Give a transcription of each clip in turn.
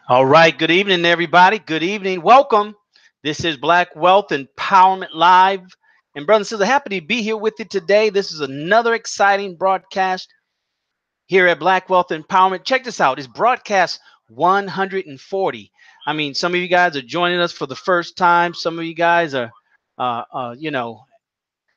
All right. Good evening, everybody. Good evening. Welcome. This is Black Wealth Empowerment Live. And brothers and sisters, happy to be here with you today. This is another exciting broadcast here at Black Wealth Empowerment. Check this out. It's broadcast 140. I mean, some of you guys are joining us for the first time. Some of you guys are,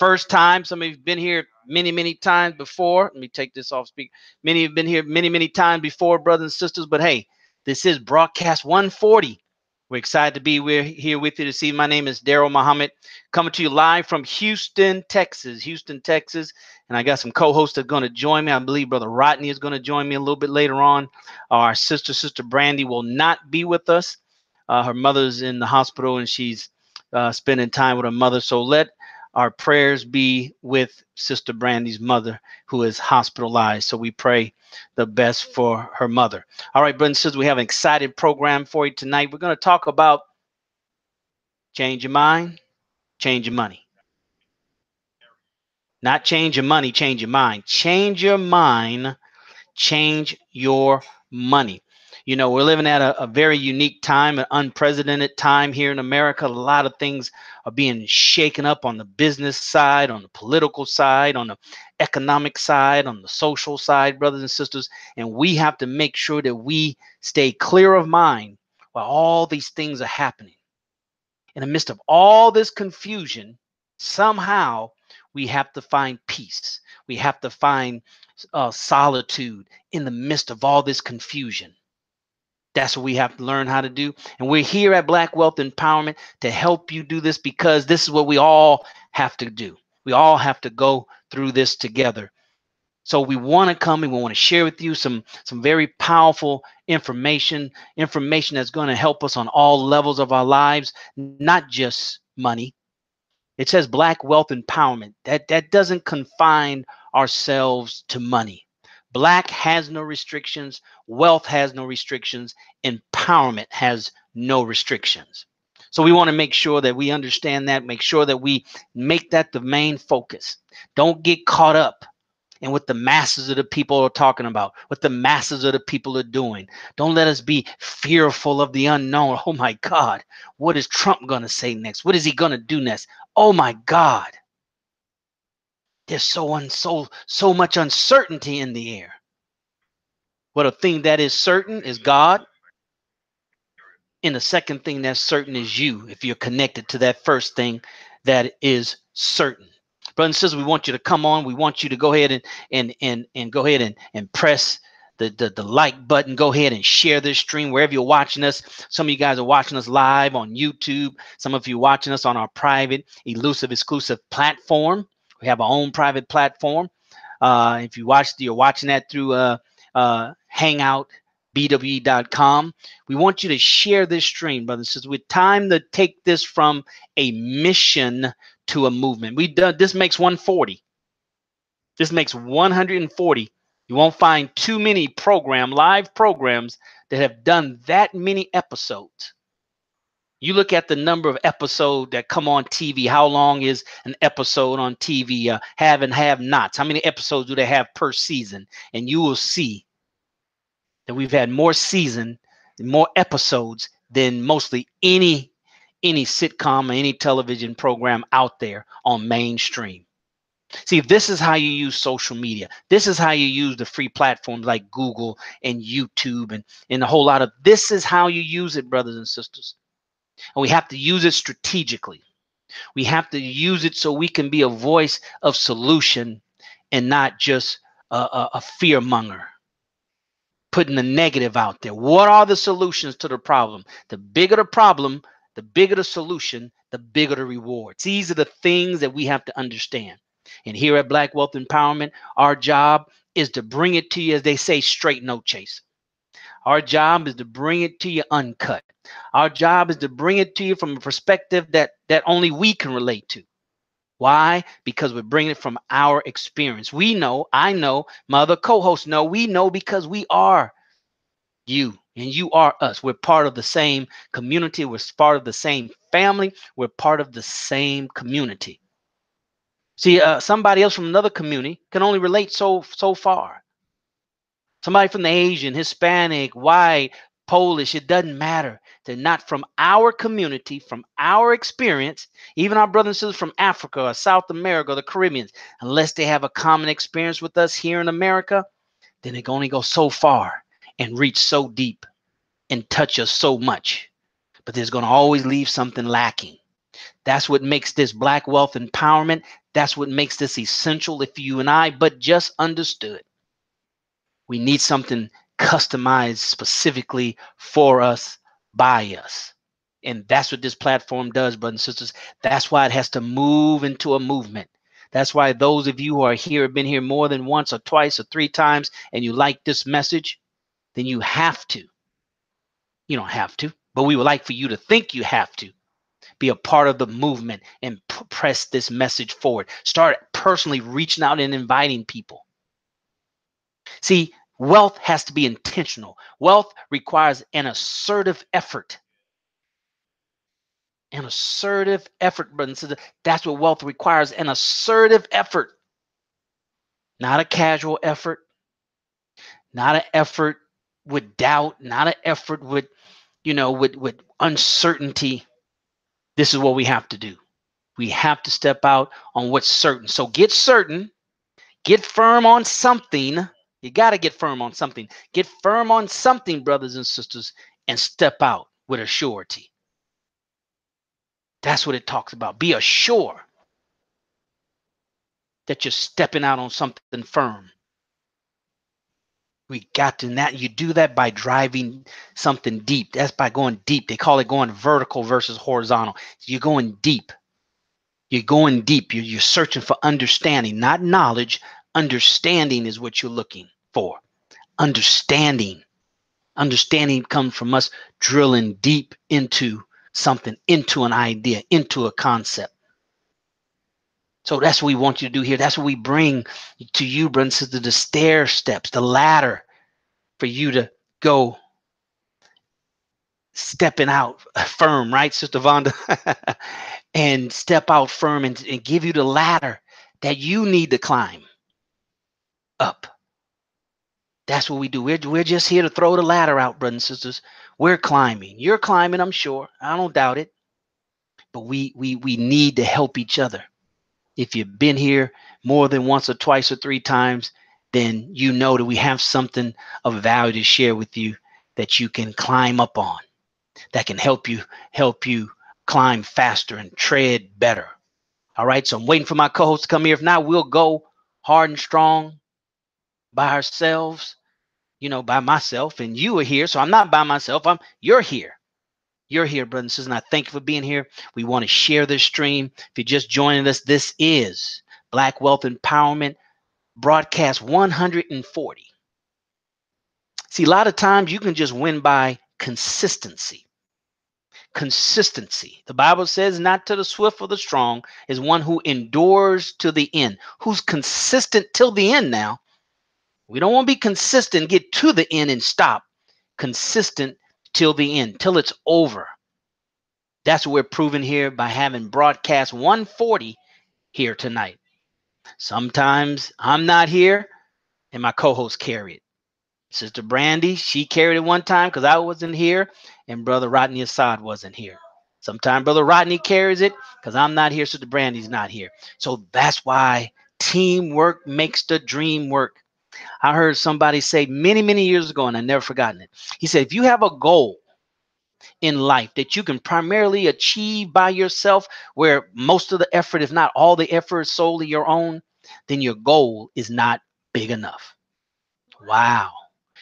first time. Some of you have been here many, many times before. Let me take this off speaker. Many have been here many, many times before, brothers and sisters. But hey, this is broadcast 140. We're excited to be here with you to see. My name is Daryl Muhammad, coming to you live from Houston, Texas. Houston, Texas. And I got some co-hosts that are going to join me. I believe Brother Rodney is going to join me a little bit later on. Our Sister Brandy will not be with us. Her mother's in the hospital and she's spending time with her mother. So let our prayers be with Sister Brandy's mother, who is hospitalized. So we pray the best for her mother. All right, brothers and sisters, we have an exciting program for you tonight. We're going to talk about change your mind, change your money. Not change your money, change your mind. Change your mind, change your money. You know, we're living at a very unique time, an unprecedented time here in America. A lot of things are being shaken up on the business side, on the political side, on the economic side, on the social side, brothers and sisters. And we have to make sure that we stay clear of mind while all these things are happening. In the midst of all this confusion, somehow we have to find peace. We have to find solitude in the midst of all this confusion. That's what we have to learn how to do. And we're here at Black Wealth Empowerment to help you do this, because this is what we all have to do. We all have to go through this together. So we want to come and we want to share with you some very powerful information that's going to help us on all levels of our lives, not just money. It says Black Wealth Empowerment. That doesn't confine ourselves to money. Black has no restrictions. Wealth has no restrictions. Empowerment has no restrictions. So we want to make sure that we understand that, make sure that we make that the main focus. Don't get caught up in what the masses of the people are talking about, what the masses of the people are doing. Don't let us be fearful of the unknown. Oh my God, what is Trump going to say next? What is he going to do next? Oh my God. There's so much uncertainty in the air. But a thing that is certain is God. And the second thing that's certain is you, if you're connected to that first thing that is certain. Brothers and sisters, we want you to come on. We want you to go ahead and go ahead and press the like button. Go ahead and share this stream wherever you're watching us. Some of you guys are watching us live on YouTube. Some of you watching us on our private, elusive, exclusive platform. We have our own private platform. If you're watching that through hangoutbwe.com. We want you to share this stream, brothers and sisters. With time to take this from a mission to a movement. This makes 140. This makes 140. You won't find too many live programs that have done that many episodes. You look at the number of episodes that come on TV. How long is an episode on TV? Have and have nots. How many episodes do they have per season? And you will see that we've had more episodes than mostly any sitcom or any television program out there on mainstream. See, this is how you use social media. This is how you use the free platforms like Google and YouTube and a whole lot of. This is how you use it, brothers and sisters. And we have to use it strategically. We have to use it so we can be a voice of solution and not just a fear monger, putting the negative out there. What are the solutions to the problem? The bigger the problem, the bigger the solution, the bigger the rewards. These are the things that we have to understand. And here at Black Wealth Empowerment, our job is to bring it to you, as they say, straight, no chase. Our job is to bring it to you uncut. Our job is to bring it to you from a perspective that only we can relate to. Why? Because we're bringing it from our experience. We know, I know, my other co-hosts know, we know because we are you and you are us. We're part of the same community. We're part of the same family. We're part of the same community. See, somebody else from another community can only relate so far. Somebody from the Asian, Hispanic, white, Polish, it doesn't matter. They're not from our community, from our experience. Even our brothers and sisters from Africa or South America or the Caribbean, unless they have a common experience with us here in America, then they can only go so far and reach so deep and touch us so much. But there's going to always leave something lacking. That's what makes this Black wealth empowerment. That's what makes this essential if you and I but just understood. We need something customized specifically for us, by us. And that's what this platform does, brothers and sisters. That's why it has to move into a movement. That's why those of you who are here, have been here more than once or twice or three times, and you like this message, then you have to. You don't have to, but we would like for you to think you have to be a part of the movement and press this message forward. Start personally reaching out and inviting people. See, wealth has to be intentional. Wealth requires an assertive effort. An assertive effort, brothers and sisters. That's what wealth requires, an assertive effort. Not a casual effort, not an effort with doubt, not an effort with, with uncertainty. This is what we have to do. We have to step out on what's certain. So get certain, get firm on something. You got to get firm on something. Get firm on something, brothers and sisters, and step out with a surety. That's what it talks about. Be assured that you're stepping out on something firm. We got to that. You do that by driving something deep. That's by going deep. They call it going vertical versus horizontal. You're going deep. You're going deep. You're searching for understanding, not knowledge. Understanding is what you're looking for. Understanding. Understanding comes from us drilling deep into something, into an idea, into a concept. So that's what we want you to do here. That's what we bring to you, brothers and sisters, the stair steps, the ladder for you to go stepping out firm, right, Sister Vonda? And step out firm and give you the ladder that you need to climb up. That's what we do. We're just here to throw the ladder out, brothers and sisters. We're climbing. You're climbing, I'm sure. I don't doubt it. But we need to help each other. If you've been here more than once or twice or three times, then you know that we have something of value to share with you that you can climb up on, that can help you climb faster and tread better. All right. So I'm waiting for my co-host to come here. If not, we'll go hard and strong by ourselves, by myself, and you are here. So I'm not by myself. You're here. You're here, brothers and sisters, and I thank you for being here. We want to share this stream. If you're just joining us, this is Black Wealth Empowerment broadcast 140. See, a lot of times you can just win by consistency. Consistency. The Bible says, not to the swift or the strong, is one who endures to the end, who's consistent till the end now. We don't want to be consistent, get to the end and stop. Consistent till the end, till it's over. That's what we're proving here by having broadcast 140 here tonight. Sometimes I'm not here and my co-host carry it. Sister Brandy, she carried it one time because I wasn't here and Brother Rodney Assad wasn't here. Sometimes Brother Rodney carries it because I'm not here, Sister Brandy's not here. So that's why teamwork makes the dream work. I heard somebody say many, many years ago, and I've never forgotten it. He said, if you have a goal in life that you can primarily achieve by yourself, where most of the effort, if not all the effort, is solely your own, then your goal is not big enough. Wow.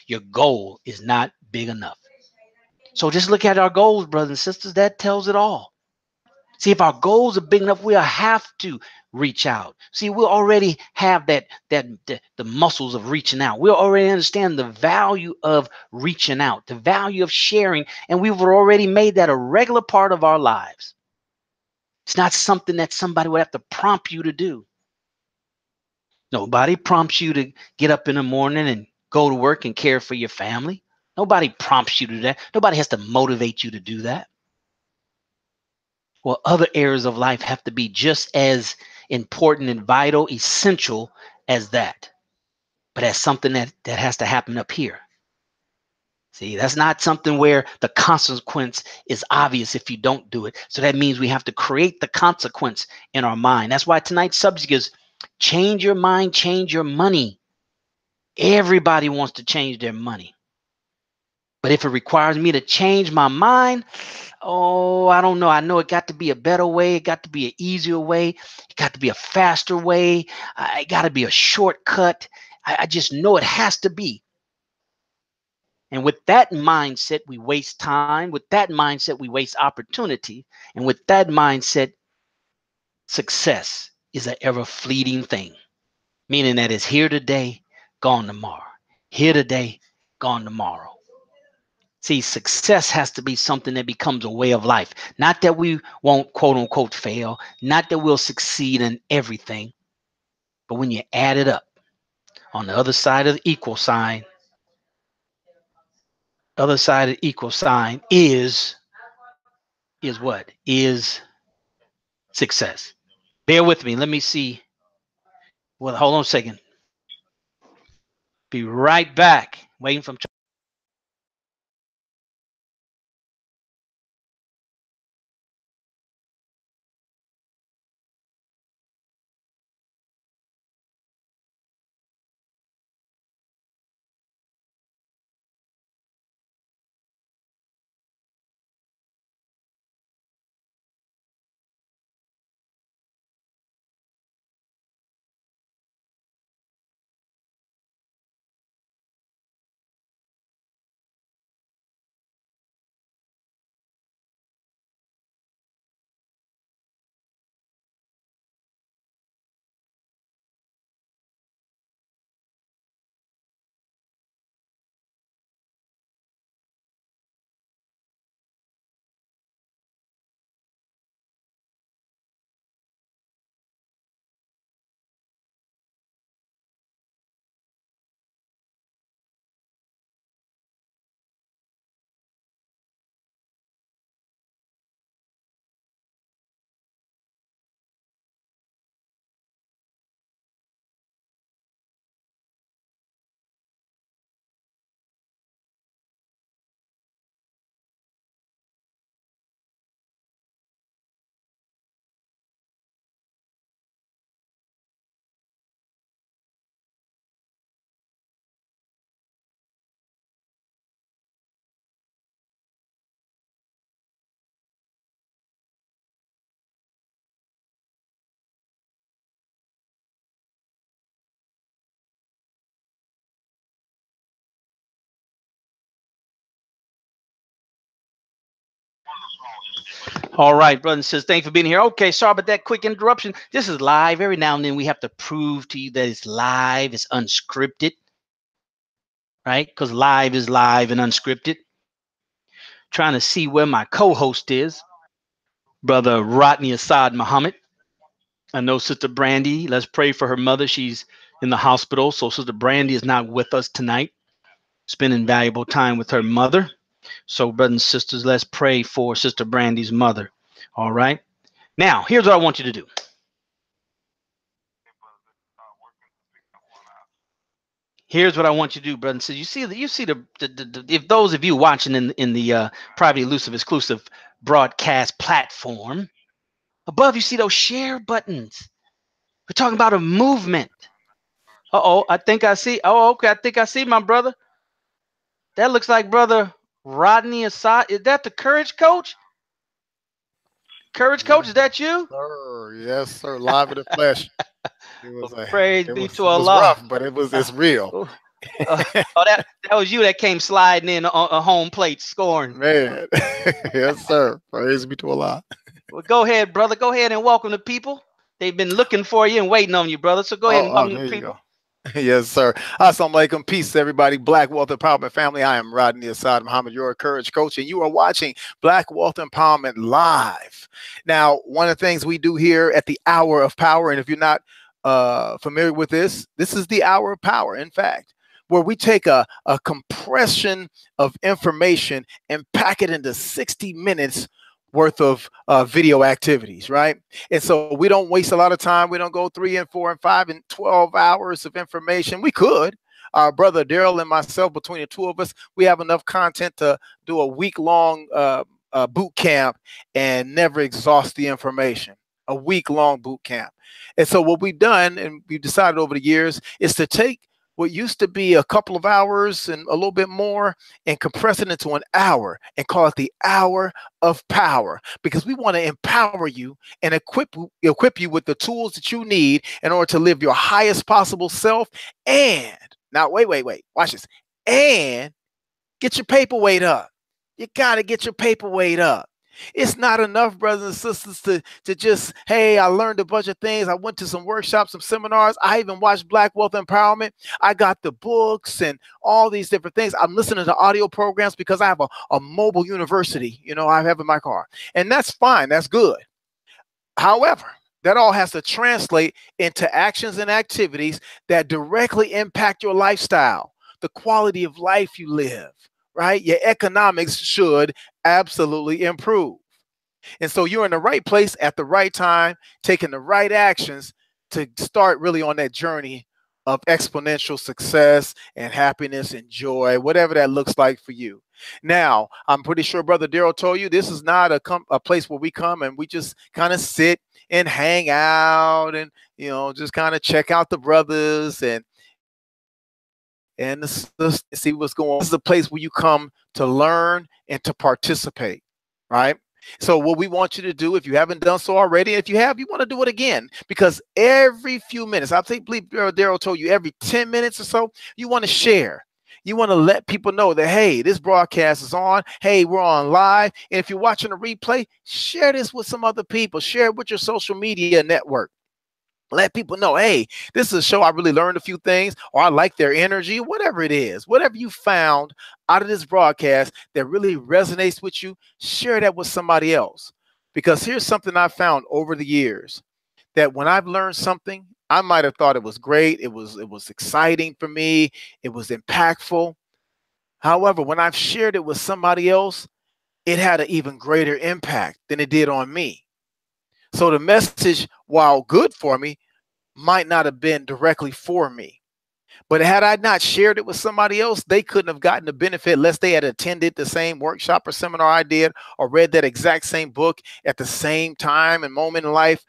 Your goal is not big enough. So just look at our goals, brothers and sisters. That tells it all. See, if our goals are big enough, we'll have to reach out. See, we'll already have the muscles of reaching out. We'll already understand the value of reaching out, the value of sharing, and we've already made that a regular part of our lives. It's not something that somebody would have to prompt you to do. Nobody prompts you to get up in the morning and go to work and care for your family. Nobody prompts you to do that. Nobody has to motivate you to do that. Well, other areas of life have to be just as important and vital, essential as that. But that's something that has to happen up here. See, that's not something where the consequence is obvious if you don't do it. So that means we have to create the consequence in our mind. That's why tonight's subject is change your mind, change your money. Everybody wants to change their money. But if it requires me to change my mind, oh, I don't know. I know it got to be a better way. It got to be an easier way. It got to be a faster way. It got to be a shortcut. I just know it has to be. And with that mindset, we waste time. With that mindset, we waste opportunity. And with that mindset, success is an ever fleeting thing, meaning that it's here today, gone tomorrow. Here today, gone tomorrow. See, success has to be something that becomes a way of life. Not that we won't, quote unquote, fail. Not that we'll succeed in everything. But when you add it up, on the other side of the equal sign, other side of the equal sign is what? Is success. Bear with me. Let me see. Well, hold on a second. Be right back. Waiting from. All right, brothers and sisters, thanks for being here. Okay, sorry about that quick interruption. This is live. Every now and then we have to prove to you that it's live, it's unscripted, right? Because live is live and unscripted. Trying to see where my co-host is, Brother Rodney Assad Muhammad. I know Sister Brandy. Let's pray for her mother. She's in the hospital, so Sister Brandy is not with us tonight, spending valuable time with her mother. So, brothers and sisters, let's pray for Sister Brandy's mother. All right. Now, here's what I want you to do. Here's what I want you to do, brother and sister. You see the if those of you watching in the private elusive exclusive broadcast platform above, you see those share buttons. We're talking about a movement. Uh-oh, I think I see. Oh, okay, I think I see my brother. That looks like Brother Rodney Assad. Is that the Courage Coach? Courage Coach, is that you? Sir, yes, sir. Live in the flesh. It Well, was praise be to it was Allah. rough, but it's real. Oh, that was you that came sliding in on a home plate scoring. Man. Yes, sir. Praise be to Allah. Well, go ahead, brother. Go ahead and welcome the people. They've been looking for you and waiting on you, brother. So go ahead and welcome There the you people. go. Yes, sir. Assalamu alaikum. Peace, everybody. Black Wealth Empowerment family. I am Rodney Assad Muhammad, your Courage Coach, and you are watching Black Wealth Empowerment Live. Now, one of the things we do here at the Hour of Power, and if you're not familiar with this is the Hour of Power, in fact, where we take a compression of information and pack it into 60 minutes worth of video activities, right? And so we don't waste a lot of time. We don't go 3 and 4 and 5 and 12 hours of information. We could, Our brother Daryl and myself, between the two of us, we have enough content to do a week-long boot camp and never exhaust the information. A week-long boot camp. And so what we've done, and we've decided over the years, is to take what used to be a couple of hours and a little bit more and compress it into an hour and call it the hour of power, because we want to empower you and equip you with the tools that you need in order to live your highest possible self. And now wait, watch this, and get your paperweight up. You got to get your paperweight up. It's not enough, brothers and sisters, to just, hey, I learned a bunch of things. I went to some workshops, some seminars. I even watched Black Wealth Empowerment. I got the books and all these different things. I'm listening to audio programs because I have a mobile university, I have in my car. And that's fine. That's good. However, that all has to translate into actions and activities that directly impact your lifestyle, the quality of life you live, right? Your economics should absolutely improve. And so you're in the right place at the right time, taking the right actions to start really on that journey of exponential success and happiness and joy, whatever that looks like for you. Now, I'm pretty sure Brother Daryl told you this is not a place where we come and we just kind of sit and hang out and, just kind of check out the brothers and see what's going on. This is a place where you come to learn and to participate, right? So what we want you to do, if you haven't done so already, if you have, you want to do it again, because every few minutes, I believe Daryl told you every 10 minutes or so, you want to share. You want to let people know that, hey, this broadcast is on. Hey, we're on live. And if you're watching a replay, share this with some other people. Share it with your social media network. Let people know, hey, this is a show I really learned a few things, or I like their energy, whatever it is. Whatever you found out of this broadcast that really resonates with you, share that with somebody else. Because here's something I found over the years, that when I've learned something, I might have thought it was great, it was exciting for me, it was impactful. However, when I've shared it with somebody else, it had an even greater impact than it did on me. So the message, while good for me, might not have been directly for me. But had I not shared it with somebody else, they couldn't have gotten the benefit unless they had attended the same workshop or seminar I did, or read that exact same book at the same time and moment in life.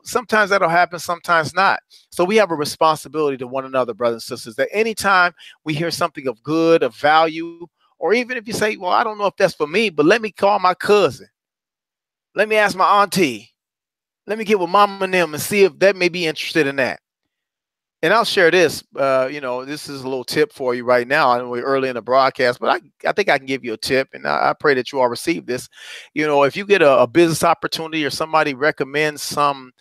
Sometimes that'll happen, sometimes not. So we have a responsibility to one another, brothers and sisters, that anytime we hear something of good, of value, or even if you say, well, I don't know if that's for me, but let me call my cousin. Let me ask my auntie. Let me get with mama and them and see if that may be interested in that. And I'll share this. This is a little tip for you right now. I know we're early in the broadcast, but I think I can give you a tip, and I pray that you all receive this. If you get a business opportunity or somebody recommends some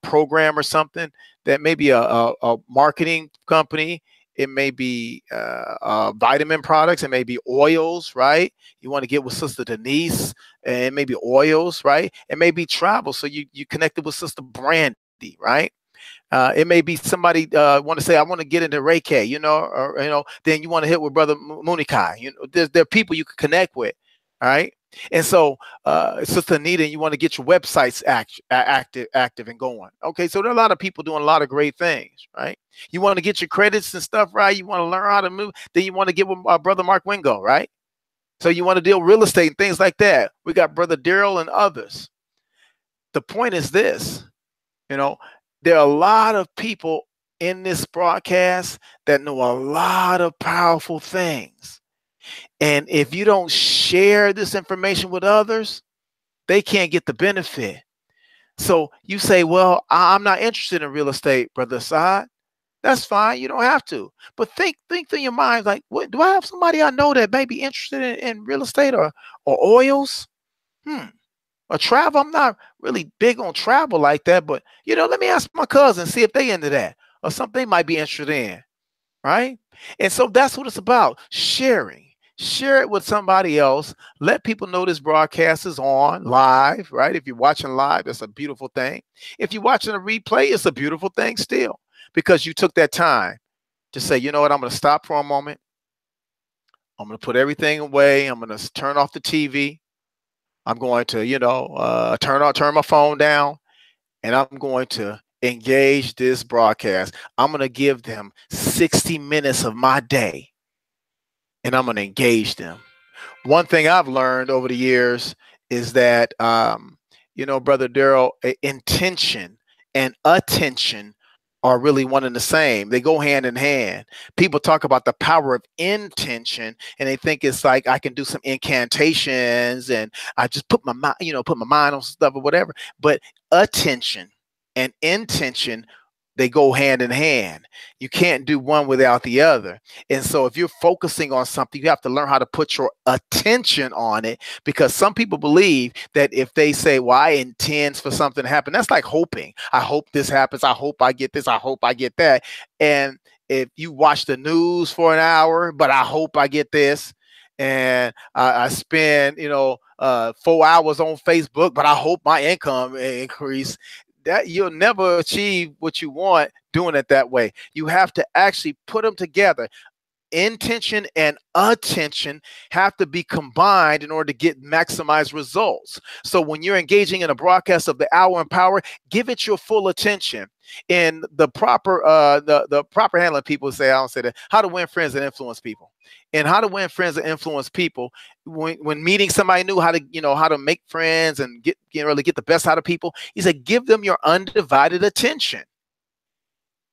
program or something, that may be a marketing company. It may be vitamin products. It may be oils, right? You want to get with Sister Denise, and it may be oils, right? It may be travel. So you connected with Sister Brandy, right? It may be somebody want to say, I want to get into Reiki, then you want to hit with Brother Munikai. There are people you can connect with, all right? And so, Sister Anita, you want to get your websites active and going. Okay, so there are a lot of people doing a lot of great things, right? You want to get your credits and stuff right. You want to learn how to move. Then you want to get with Brother Mark Wingo, right? So you want to deal real estate and things like that. We got Brother Daryl and others. The point is this, there are a lot of people in this broadcast that know a lot of powerful things. And if you don't share this information with others, they can't get the benefit. So you say, well, I'm not interested in real estate, Brother Assad. That's fine. You don't have to. But think through your mind, like, what, do I have somebody I know that may be interested in real estate or oils? Or travel. I'm not really big on travel like that, but let me ask my cousin, see if they into that or something they might be interested in, right? And so that's what it's about, sharing. Share it with somebody else. Let people know this broadcast is on live, right? If you're watching live, that's a beautiful thing. If you're watching a replay, it's a beautiful thing still, because you took that time to say, you know what, I'm going to stop for a moment. I'm going to put everything away. I'm going to turn off the TV. I'm going to, turn my phone down, and I'm going to engage this broadcast, I'm going to give them 60 minutes of my day and I'm going to engage them. One thing I've learned over the years is that, Brother Daryl, intention and attention are really one and the same. They go hand in hand. People talk about the power of intention, and they think it's like I can do some incantations and I just put my mind, put my mind on stuff or whatever. But attention and intention, they go hand in hand. You can't do one without the other. And so if you're focusing on something, you have to learn how to put your attention on it, because some people believe that if they say, well, I intend for something to happen, that's like hoping. I hope this happens. I hope I get this. I hope I get that. And if you watch the news for an hour, but I hope I get this, and I spend, 4 hours on Facebook, but I hope my income increase, that you'll never achieve what you want doing it that way. You have to actually put them together. Intention and attention have to be combined in order to get maximized results. So when you're engaging in a broadcast of the Hour in Power, give it your full attention. And the proper the proper handling, people say, I don't say that, how to win friends and influence people. And how to win friends and influence people, when meeting somebody new, how to make friends and really get the best out of people. He said, give them your undivided attention.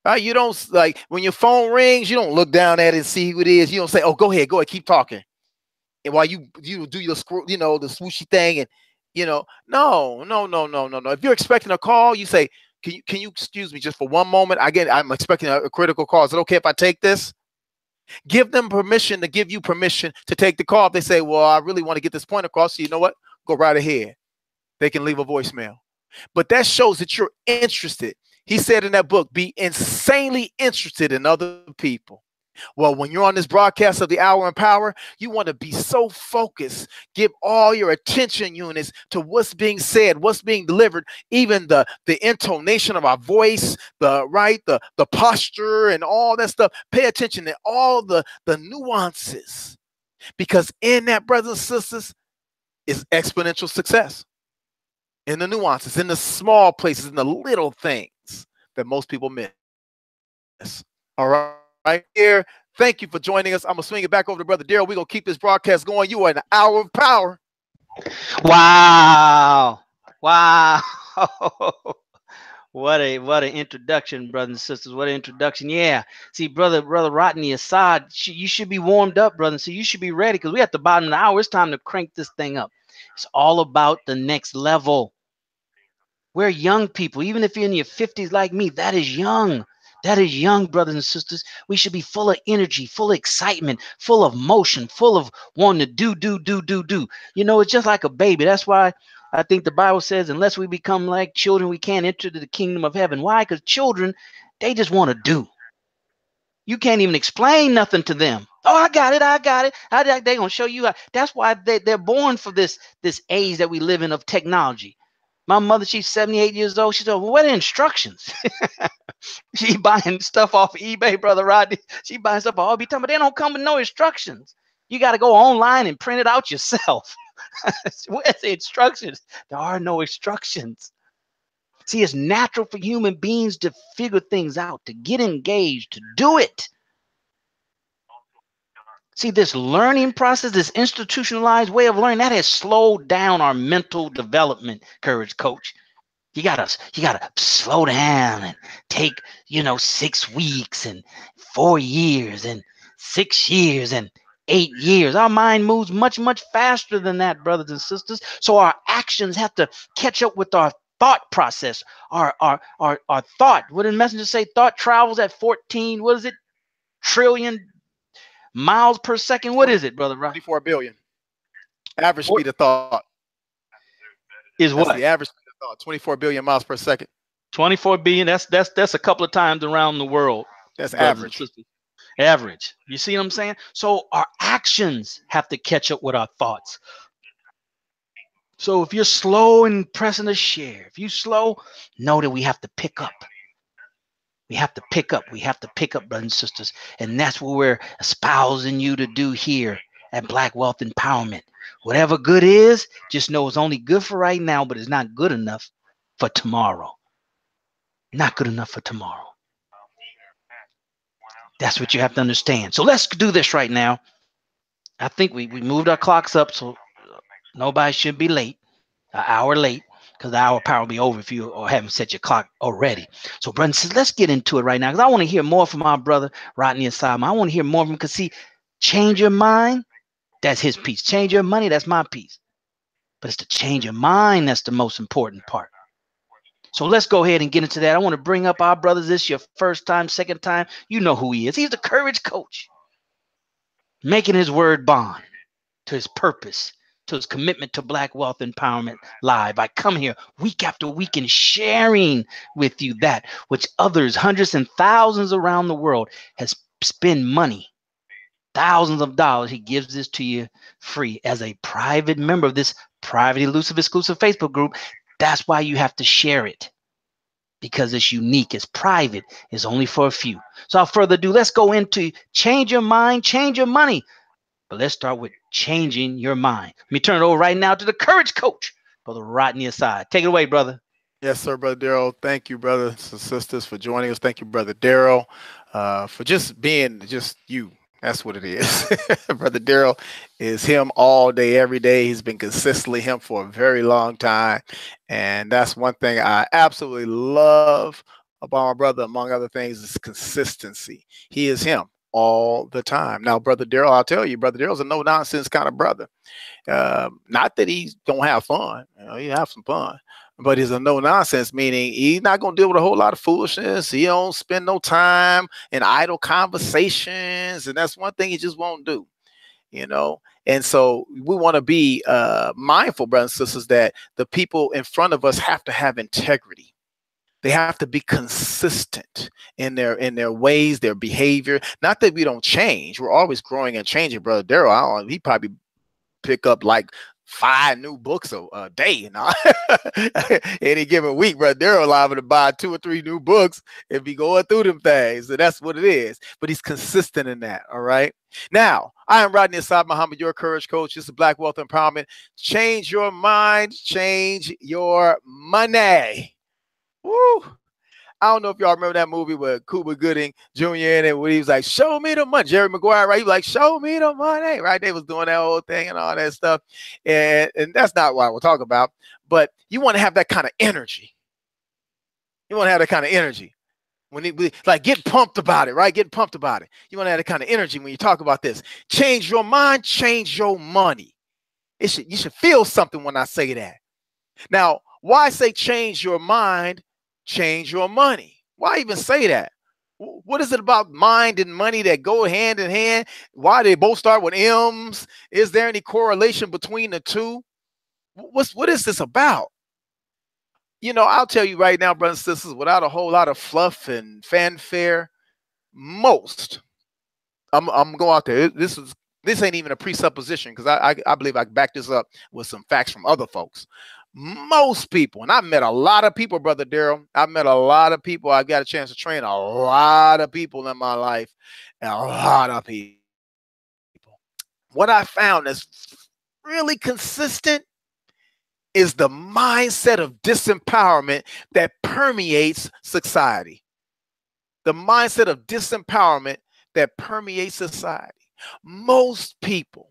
Right? You don't, like, when your phone rings, you don't look down at it and see who it is. You don't say, oh, go ahead, keep talking. And while you do your screw, the swooshy thing, and no. If you're expecting a call, you say, can you excuse me just for one moment? I'm expecting a critical call. Is it okay if I take this? Give them permission to give you permission to take the call. If they say, well, I really want to get this point across, so you know what? Go right ahead. They can leave a voicemail. But that shows that you're interested. He said in that book, be insanely interested in other people. Well, when you're on this broadcast of the Hour in Power, you want to be so focused. Give all your attention units to what's being said, what's being delivered, even the intonation of our voice, the posture and all that stuff. Pay attention to all the nuances, because in that, brothers and sisters, is exponential success. In the nuances, in the small places, in the little things that most people miss. All right, here. Thank you for joining us. I'm going to swing it back over to Brother Daryl. We're going to keep this broadcast going. You are in the Hour of Power. Wow. Wow. What an introduction, brothers and sisters. What an introduction. Yeah. See, brother Rodney Assad, you should be warmed up, brother. So you should be ready, because we're at the bottom of the hour. It's time to crank this thing up. It's all about the next level. We're young people. Even if you're in your 50s like me, that is young. That is young, brothers and sisters. We should be full of energy, full of excitement, full of motion, full of wanting to do. It's just like a baby. That's why I think the Bible says, unless we become like children, we can't enter the kingdom of heaven. Why? Because children, they just want to do. You can't even explain nothing to them. Oh, I got it. They're going to show you. That's why they're born for this age that we live in of technology. My mother, she's 78 years old. She said, well, what are the instructions? She buying stuff off of eBay, Brother Rodney. She buying stuff off eBay, but they don't come with no instructions. You got to go online and print it out yourself. Where's the instructions? There are no instructions. See, it's natural for human beings to figure things out, to get engaged, to do it. See, this learning process, this institutionalized way of learning, that has slowed down our mental development, Courage Coach. You gotta slow down and take, 6 weeks and 4 years and 6 years and 8 years. Our mind moves much, much faster than that, brothers and sisters. So our actions have to catch up with our thought process. Our thought. What did the messenger say? Thought travels at 14, what is it? Trillion miles per second. What is it, Brother Rob? 24 billion. Average speed of thought. Is what? That's the average speed of thought, 24 billion miles per second. 24 billion. That's a couple of times around the world. That's average. Average. You see what I'm saying? So our actions have to catch up with our thoughts. So if you're slow in pressing a share, if you're slow, know that we have to pick up. We have to pick up. We have to pick up, brothers and sisters. And that's what we're espousing you to do here at Black Wealth Empowerment. Whatever good is, just know it's only good for right now, but it's not good enough for tomorrow. not good enough for tomorrow. That's what you have to understand. So let's do this right now. I think we moved our clocks up so nobody should be late, an hour late, because the hour power will be over if you or haven't set your clock already. So, brothers, let's get into it right now because I want to hear more from our brother Rodney Asylum. I want to hear more from him because, see, change your mind, that's his piece. Change your money, that's my piece. But it's to change your mind that's the most important part. So let's go ahead and get into that. I want to bring up our brothers. This is your first time, second time. You know who he is. He's the courage coach, making his word bond to his purpose, to his commitment to Black Wealth Empowerment Live. I come here week after week and sharing with you that which others, hundreds and thousands around the world, has spent money, thousands of dollars. He gives this to you free as a private member of this private, elusive, exclusive Facebook group. That's why you have to share it. Because it's unique, it's private, it's only for a few. So without further ado, let's go into change your mind, change your money. But let's start with changing your mind. Let me turn it over right now to the courage coach, Brother Rodney Aside. Take it away, brother. Yes, sir, Brother Daryl. Thank you, brothers and sisters, for joining us. Thank you, Brother Daryl, for just being just you. That's what it is. Brother Daryl is him all day, every day. He's been consistently him for a very long time. And that's one thing I absolutely love about my brother, among other things, is consistency. He is him all the time. Now, Brother Daryl, I'll tell you, Brother Daryl's a no-nonsense kind of brother. Not that he don't have fun. He have some fun. But he's a no nonsense, meaning he's not going to deal with a whole lot of foolishness. He don't spend no time in idle conversations. And that's one thing he just won't do, you know. And so we want to be mindful, brothers and sisters, that the people in front of us have to have integrity. They have to be consistent in their ways, their behavior. Not that we don't change. We're always growing and changing. Brother Daryl, he probably pick up like 5 new books a day, you know. Any given week, Brother Daryl liable to buy 2 or 3 new books and be going through them things. So that's what it is. But he's consistent in that. All right. Now, I am Rodney Asad Muhammad, your courage coach. This is Black Wealth Empowerment. Change your mind, change your money. Woo. I don't know if y'all remember that movie with Cuba Gooding Jr. in it, where he was like, "Show me the money." Jerry Maguire, right? He was like, "Show me the money," right? They was doing that whole thing and all that stuff. And that's not what we're talking about. But you want to have that kind of energy. You want to have that kind of energy. When like get pumped about it, right? Get pumped about it. You want to have that kind of energy when you talk about this. Change your mind, change your money. You should feel something when I say that. Now, why say change your mind? Change your money. Why even say that? What is it about mind and money that go hand in hand? Why they both start with M's? Is there any correlation between the two? What is this about? You know, I'll tell you right now, brothers and sisters, without a whole lot of fluff and fanfare, I'm gonna go out there. This ain't even a presupposition, because I believe I can back this up with some facts from other folks. Most people, and I've met a lot of people, Brother Daryl. I've met a lot of people. I've got a chance to train a lot of people in my life, and a lot of people. What I found is really consistent is the mindset of disempowerment that permeates society. The mindset of disempowerment that permeates society. Most people.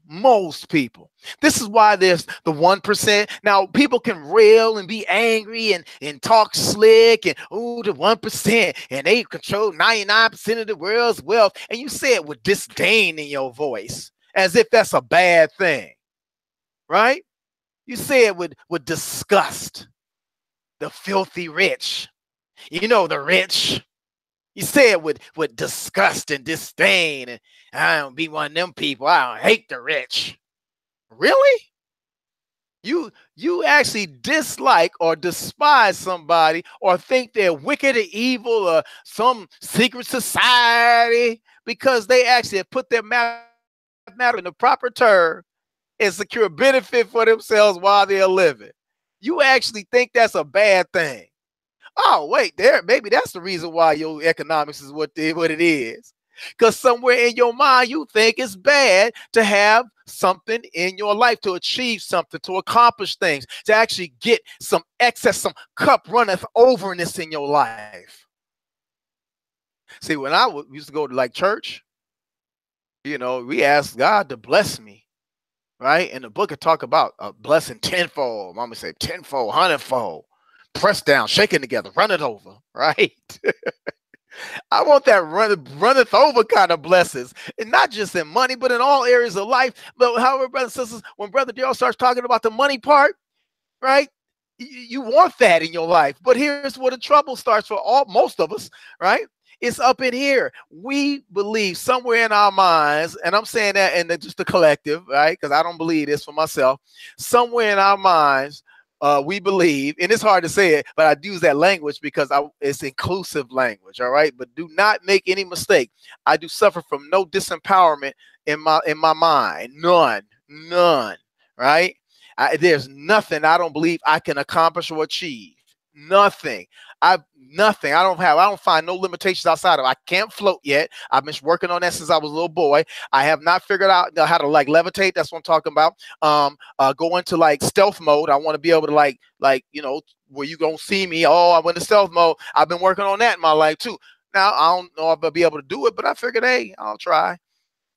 This is why there's the 1%. Now, people can rail and be angry and talk slick and, oh, the 1%, and they control 99% of the world's wealth. And you say it with disdain in your voice, as if that's a bad thing, right? You say it with disgust. The filthy rich. You know, the rich. You say it with disgust and disdain. And I don't be one of them people. I don't hate the rich. Really? You actually dislike or despise somebody or think they're wicked or evil or some secret society because they actually have put their matter in the proper term and secure benefit for themselves while they're living. You actually think that's a bad thing. Oh, wait, maybe that's the reason why your economics is what it is. Because somewhere in your mind, you think it's bad to have something in your life, to achieve something, to accomplish things, to actually get some excess, some cup runneth overness in your life. See, when I used to go to like church, we asked God to bless me, right? And the book would talk about a blessing tenfold. Mama say tenfold, hundredfold, pressed down, shaken together, run it over, right? I want that runneth over kind of blessings, and not just in money, but in all areas of life. But however, brothers and sisters, when Brother Darrell starts talking about the money part, right? You want that in your life. But here's where the trouble starts for most of us, right? It's up in here. We believe somewhere in our minds, and I'm saying that in just the collective, right? Because I don't believe this for myself. Somewhere in our minds, we believe, and it's hard to say it, but I use that language because it's inclusive language, all right? But do not make any mistake. I do suffer from no disempowerment in my mind. None, right? There's nothing I don't believe I can accomplish or achieve. Nothing. Nothing. I don't find no limitations outside of it. I can't float yet. I've been working on that since I was a little boy. I have not figured out how to like levitate. That's what I'm talking about. Go into like stealth mode. I want to be able to like where you gonna see me. Oh, I went to stealth mode. I've been working on that in my life too. Now I don't know if I'll be able to do it, but I figured, hey, I'll try.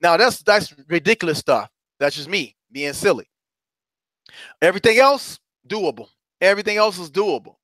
Now that's ridiculous stuff. That's just me being silly. Everything else doable. Everything else is doable.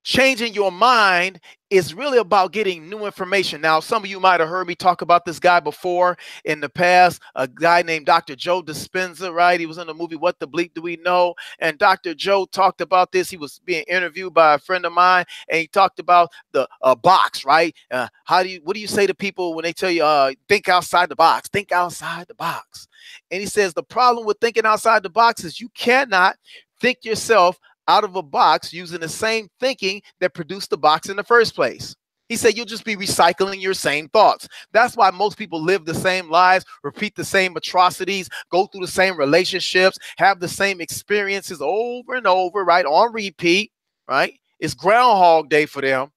Changing your mind is really about getting new information. Now, some of you might have heard me talk about this guy before in the past, a guy named Dr. Joe Dispenza, right? He was in the movie What the Bleep Do We Know? And Dr. Joe talked about this. He was being interviewed by a friend of mine, and he talked about the box, right? What do you say to people when they tell you, think outside the box? Think outside the box. And he says the problem with thinking outside the box is you cannot think yourself out of a box using the same thinking that produced the box in the first place. He said you'll just be recycling your same thoughts. That's why most people live the same lives, repeat the same atrocities, go through the same relationships, have the same experiences over and over, right? On repeat, right? It's Groundhog Day for them.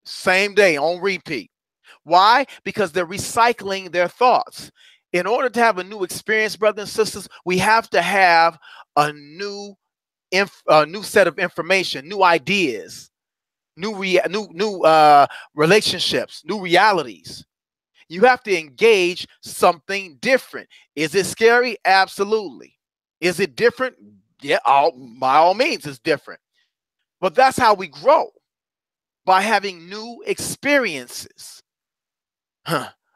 Same day on repeat. Why? Because they're recycling their thoughts. In order to have a new experience, brothers and sisters, we have to have a new set of information, new ideas, new relationships, new realities. You have to engage something different. Is it scary? Absolutely. Is it different? Yeah, by all means, it's different. But that's how we grow, by having new experiences.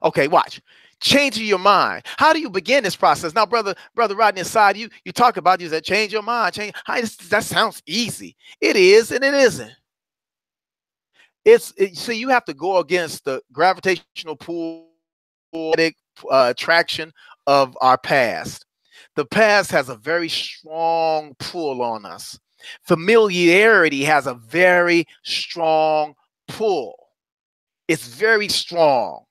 Okay, watch. Changing your mind. How do you begin this process? Now, brother Rodney, aside, you talk about you said change your mind. That sounds easy. It is, and it isn't. So you have to go against the gravitational pull, attraction of our past. The past has a very strong pull on us. Familiarity has a very strong pull. It's very strong,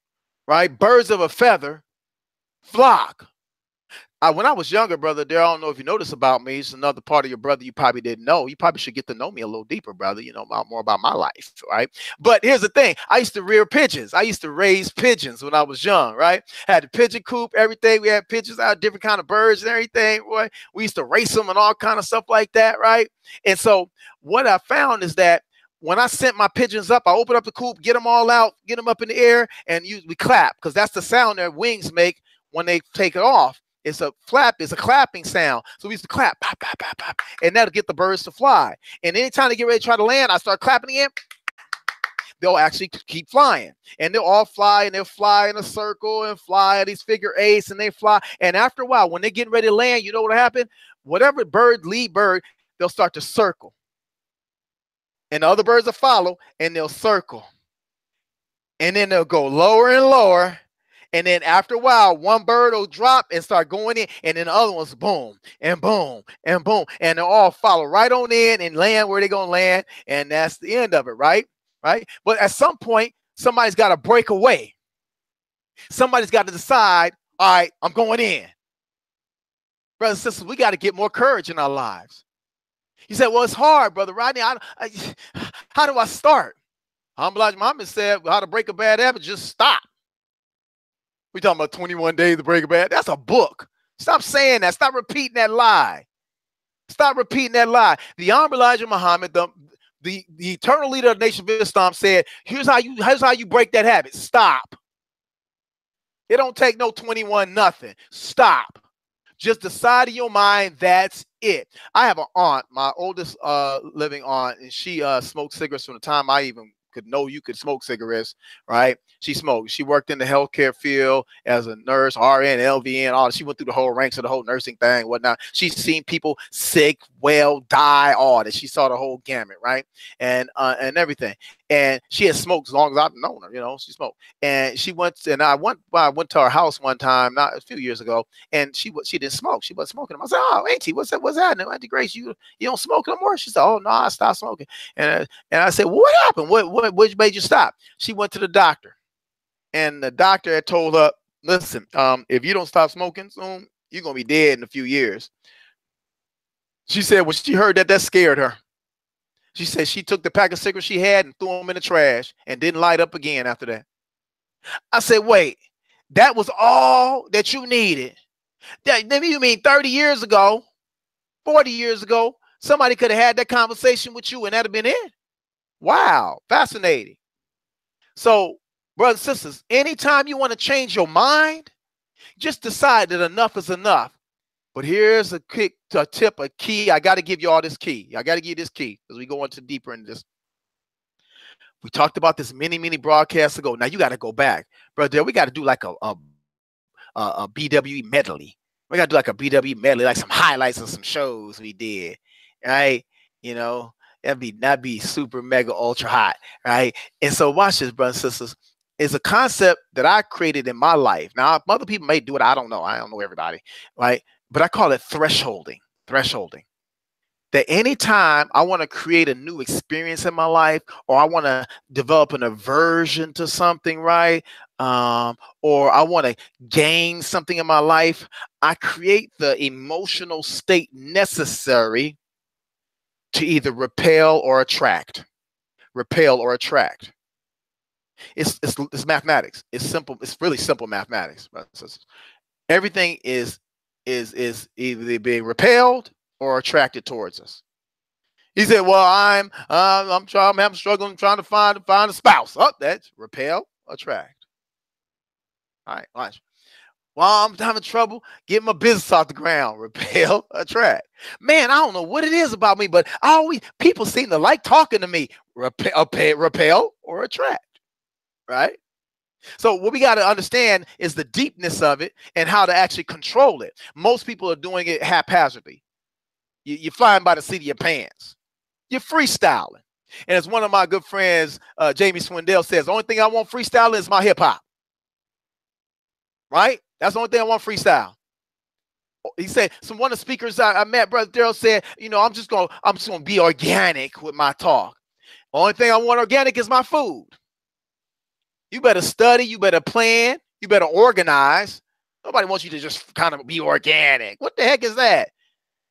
right? Birds of a feather flock. When I was younger, brother, I don't know if you noticed about me. It's another part of your brother you probably didn't know. You probably should get to know me a little deeper, brother. More about my life, right? But here's the thing. I used to rear pigeons. I used to raise pigeons when I was young, right? Had the pigeon coop, everything. We had pigeons out, different kind of birds and everything, boy. We used to race them and all kind of stuff like that, right? And so what I found is that when I sent my pigeons up, I open up the coop, get them all out, get them up in the air, and we clap, because that's the sound their wings make when they take it off. It's a flap, it's a clapping sound. So we used to clap, pop, pop, pop, pop, and that'll get the birds to fly. And anytime they get ready to try to land, I start clapping again. They'll actually keep flying. And they'll all fly, and they'll fly in a circle and fly at these figure eights, and they fly. And after a while, when they're getting ready to land, you know what happened? Whatever lead bird, they'll start to circle. And the other birds will follow, and they'll circle. And then they'll go lower and lower. And then after a while, one bird will drop and start going in, and then the other one's boom and boom and boom, and they'll all follow right on in and land where they're gonna land, and that's the end of it, right? Right? But at some point, somebody's got to break away. Somebody's got to decide, all right, I'm going in. Brothers and sisters, we got to get more courage in our lives. You said, well, it's hard, Brother Rodney. How do I start? Elijah Muhammad said, how to break a bad habit, just stop. We're talking about 21 days to break a bad. That's a book. Stop saying that. Stop repeating that lie. Stop repeating that lie. The Honorable Elijah Muhammad, the eternal leader of the Nation of Islam, said, here's how you break that habit. Stop. It don't take no 21 nothing. Stop. Just decide in your mind that's it. I have an aunt, my oldest living aunt, and she smoked cigarettes from the time I even could know you could smoke cigarettes, right? She smoked. She worked in the healthcare field as a nurse, RN, LVN, all. She went through the whole ranks of the whole nursing thing, whatnot. She's seen people sick, well, die, all that. She saw the whole gamut, right? And everything. And she had smoked as long as I've known her. You know, she smoked. And she went, and I went to her house one time, not a few years ago, and she didn't smoke. She wasn't smoking them. I said, "Oh, Auntie, what's that? What's happening? Auntie Grace, you don't smoke no more?" She said, "Oh no, I stopped smoking." And I said, well, "What happened? What made you stop?" She went to the doctor, and the doctor had told her, "Listen, if you don't stop smoking soon, you're gonna be dead in a few years." She said when she heard that, that scared her. She said she took the pack of cigarettes she had and threw them in the trash and didn't light up again after that. I said, "Wait, that was all that you needed? You mean 30 years ago, 40 years ago, somebody could have had that conversation with you and that'd have been it?" Wow, fascinating. So, brothers and sisters, anytime you want to change your mind, just decide that enough is enough. But here's a tip, a key. I got to give you all this key. I got to give you this key as we go into deeper into this. We talked about this many broadcasts ago. Now you got to go back, brother. We got to do like a BWE medley. We got to do like a BWE medley, like some highlights of some shows we did, right? You know, that'd be super mega ultra hot, right? And so watch this, brothers and sisters. It's a concept that I created in my life. Now, other people may do it. I don't know. I don't know everybody, right? But I call it thresholding. Thresholding. That anytime I want to create a new experience in my life, or I want to develop an aversion to something, right? Or I want to gain something in my life, I create the emotional state necessary to either repel or attract. Repel or attract. It's mathematics. It's simple. It's really simple mathematics. Everything is either being repelled or attracted towards us. He said, "Well, I'm struggling trying to find a spouse." Oh, that's repel, attract. All right, watch. "Well, I'm having trouble getting my business off the ground." Repel, attract. Man, I don't know what it is about me, but people seem to like talking to me. Repel or attract. Right? So what we got to understand is the deepness of it and how to actually control it. Most people are doing it haphazardly. You're flying by the seat of your pants. You're freestyling. And as one of my good friends, Jamie Swindell, says, the only thing I want freestyling is my hip hop. Right? That's the only thing I want freestyle. He said, one of the speakers I met, Brother Daryl, said, I'm just gonna be organic with my talk. Only thing I want organic is my food. You better study, you better plan, you better organize. Nobody wants you to just kind of be organic. What the heck is that?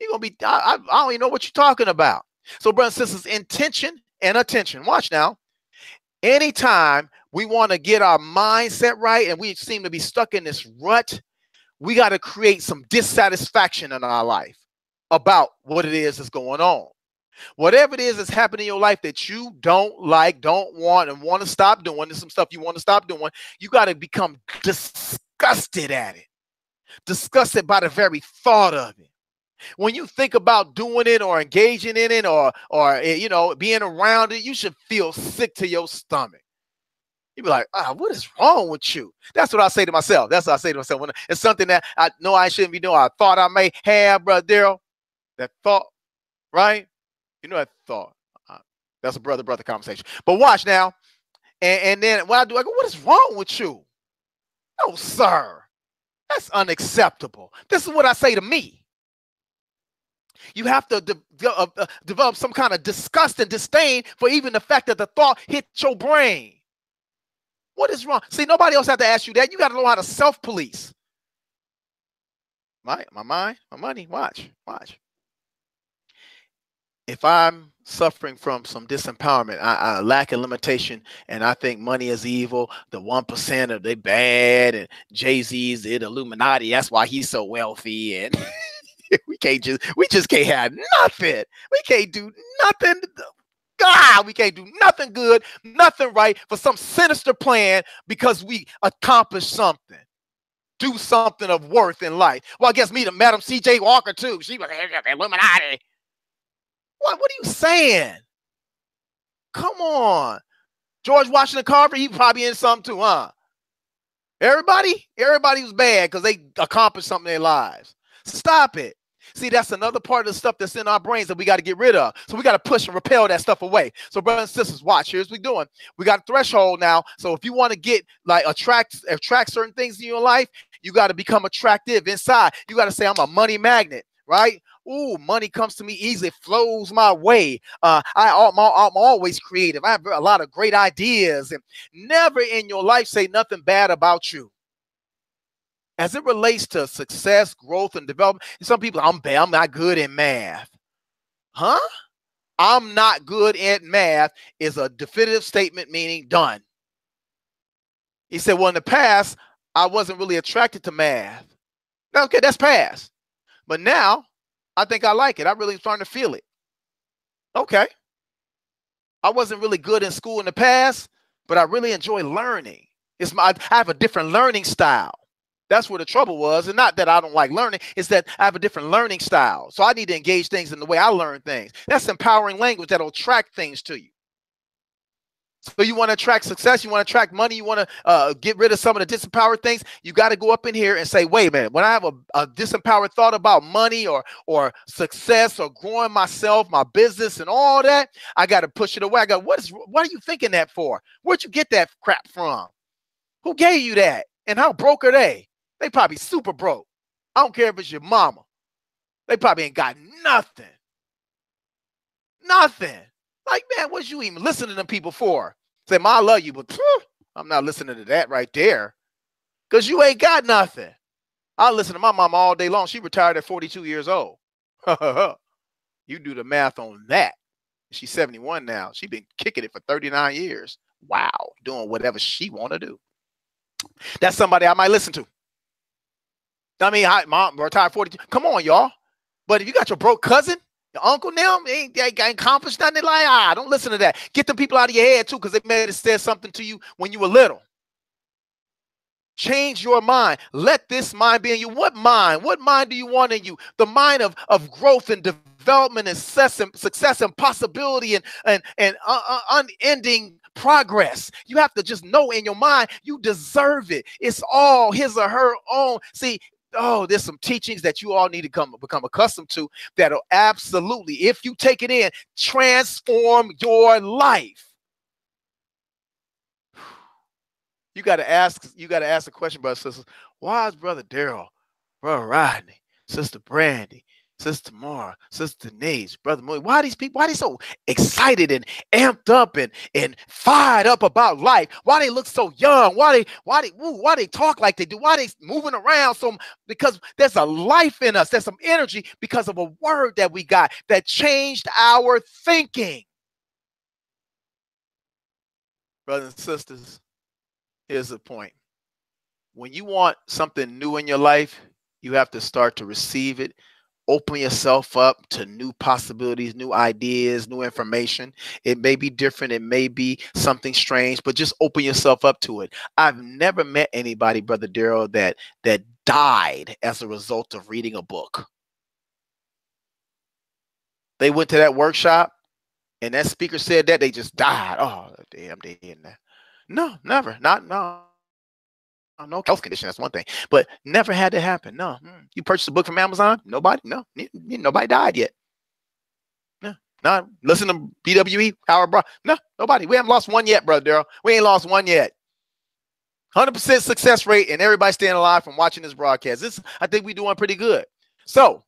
You're gonna be, I don't even know what you're talking about. So, brothers and sisters, intention and attention. Watch now. Anytime we want to get our mindset right and we seem to be stuck in this rut, we got to create some dissatisfaction in our life about what it is that's going on. Whatever it is that's happening in your life that you don't like, don't want, and want to stop doing, there's some stuff you want to stop doing, you got to become disgusted at it. Disgusted by the very thought of it. When you think about doing it or engaging in it or being around it, you should feel sick to your stomach. You be like, what is wrong with you? That's what I say to myself. That's what I say to myself. When it's something that I know I shouldn't be doing, I thought I may have, Brother Daryl. That thought, right? You know that thought. That's a brother conversation. But watch now. And then when I do, I go, what is wrong with you? No, sir. That's unacceptable. This is what I say to me. You have to develop some kind of disgust and disdain for even the fact that the thought hit your brain. What is wrong? See, nobody else have to ask you that. You got to know how to self-police. My mind, my money. Watch. if I'm suffering from some disempowerment, I lack of limitation, and I think money is evil, the 1% of they bad, and Jay-Z's the Illuminati, that's why he's so wealthy, and we just can't have nothing. We can't do nothing. God, we can't do nothing good, nothing right for some sinister plan because we accomplished something. Do something of worth in life. Well, I guess me, the Madam C.J. Walker, too. She was Illuminati. What are you saying? Come on. George Washington Carver, he probably in something too, huh? Everybody was bad because they accomplished something in their lives. Stop it. See, that's another part of the stuff that's in our brains that we got to get rid of. So we got to push and repel that stuff away. So brothers and sisters, watch. Here's what we're doing. We got a threshold now. So if you want to get like attract certain things in your life, you got to become attractive inside. You got to say, I'm a money magnet, right? Ooh, money comes to me easily, flows my way. I'm always creative. I have a lot of great ideas, and never in your life say nothing bad about you. As it relates to success, growth, and development, some people, I'm bad, I'm not good in math. Huh? I'm not good at math is a definitive statement meaning done. He said, well, in the past, I wasn't really attracted to math. Okay, that's past. But now, I think I like it. I really starting to feel it. Okay. I wasn't really good in school in the past, but I really enjoy learning. I have a different learning style. That's where the trouble was. And not that I don't like learning, it's that I have a different learning style. So I need to engage things in the way I learn things. That's empowering language that'll attract things to you. So you want to attract success, you want to attract money, you want to get rid of some of the disempowered things, you got to go up in here and say, wait a minute, when I have a disempowered thought about money or success or growing myself, my business and all that, I got to push it away. I go, what are you thinking that for? Where'd you get that crap from? Who gave you that? And how broke are they? They probably super broke. I don't care if it's your mama. They probably ain't got nothing. Nothing. Like, man, what you even listening to people for? Say, Ma, I love you, but I'm not listening to that right there. Because you ain't got nothing. I listen to my mama all day long. She retired at 42 years old. You do the math on that. She's 71 now. She's been kicking it for 39 years. Wow. Doing whatever she want to do. That's somebody I might listen to. I mean, mom retired 42. Come on, y'all. But if you got your broke cousin, your uncle now, they ain't accomplished nothing. Like, don't listen to that. Get them people out of your head, too, because they may have said something to you when you were little. Change your mind. Let this mind be in you. What mind? What mind do you want in you? The mind of growth and development and success and possibility and unending progress. You have to just know in your mind you deserve it. It's all his or her own. See, there's some teachings that you all need to become accustomed to that'll absolutely, if you take it in, transform your life. You got to ask the question, brothers and sisters, why is Brother Daryl, Brother Rodney, Sister Brandy, Sister Mara, Sister Denise, Brother Moody, why are these people, why are they so excited and amped up and fired up about life? Why they look so young? Why they talk like they do? Why they moving around so? Because there's a life in us. There's some energy because of a word that we got that changed our thinking. Brothers and sisters, here's the point. When you want something new in your life, you have to start to receive it. Open yourself up to new possibilities, new ideas, new information. It may be different. It may be something strange, but just open yourself up to it. I've never met anybody, Brother Daryl, that died as a result of reading a book. They went to that workshop and that speaker said that, they just died. Oh, damn, they in there. No, never. No health condition, that's one thing, but never had to happen. No. You purchased a book from Amazon? Nobody? No. Nobody died yet. No. Not listen to BWE, Howard Brown. No, nobody. We haven't lost one yet, Brother Daryl. We ain't lost one yet. 100% success rate, and everybody staying alive from watching this broadcast. I think we're doing pretty good. So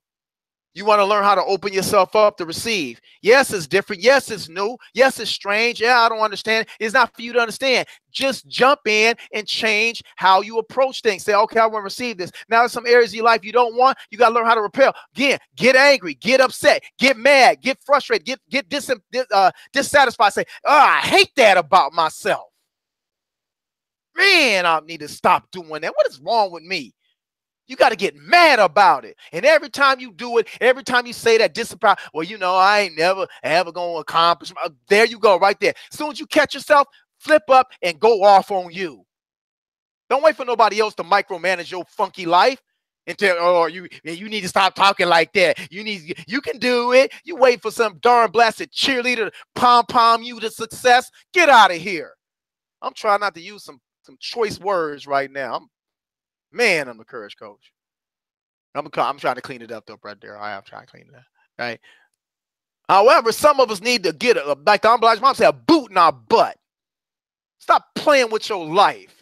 You want to learn how to open yourself up to receive. Yes, it's different. Yes, it's new. Yes, it's strange. Yeah, I don't understand. It's not for you to understand. Just jump in and change how you approach things. Say, okay, I want to receive this. Now, there's some areas of your life you don't want. You got to learn how to repel. Again, get angry, get upset, get mad, get frustrated, get dissatisfied. Say, oh, I hate that about myself. Man, I need to stop doing that. What is wrong with me? You got to get mad about it. And every time you do it, every time you say that disappoint, well, you know, I ain't never ever going to accomplish. There you go, right there. As soon as you catch yourself, flip up and go off on you. Don't wait for nobody else to micromanage your funky life and tell, oh, you need to stop talking like that. You can do it. You wait for some darn blasted cheerleader to pom you to success. Get out of here. I'm trying not to use some choice words right now. I'm the courage coach. I'm trying to clean it up though, right there. I am trying to clean it up. Right. However, some of us need to get like the unbelievable mom said, a boot in our butt. Stop playing with your life.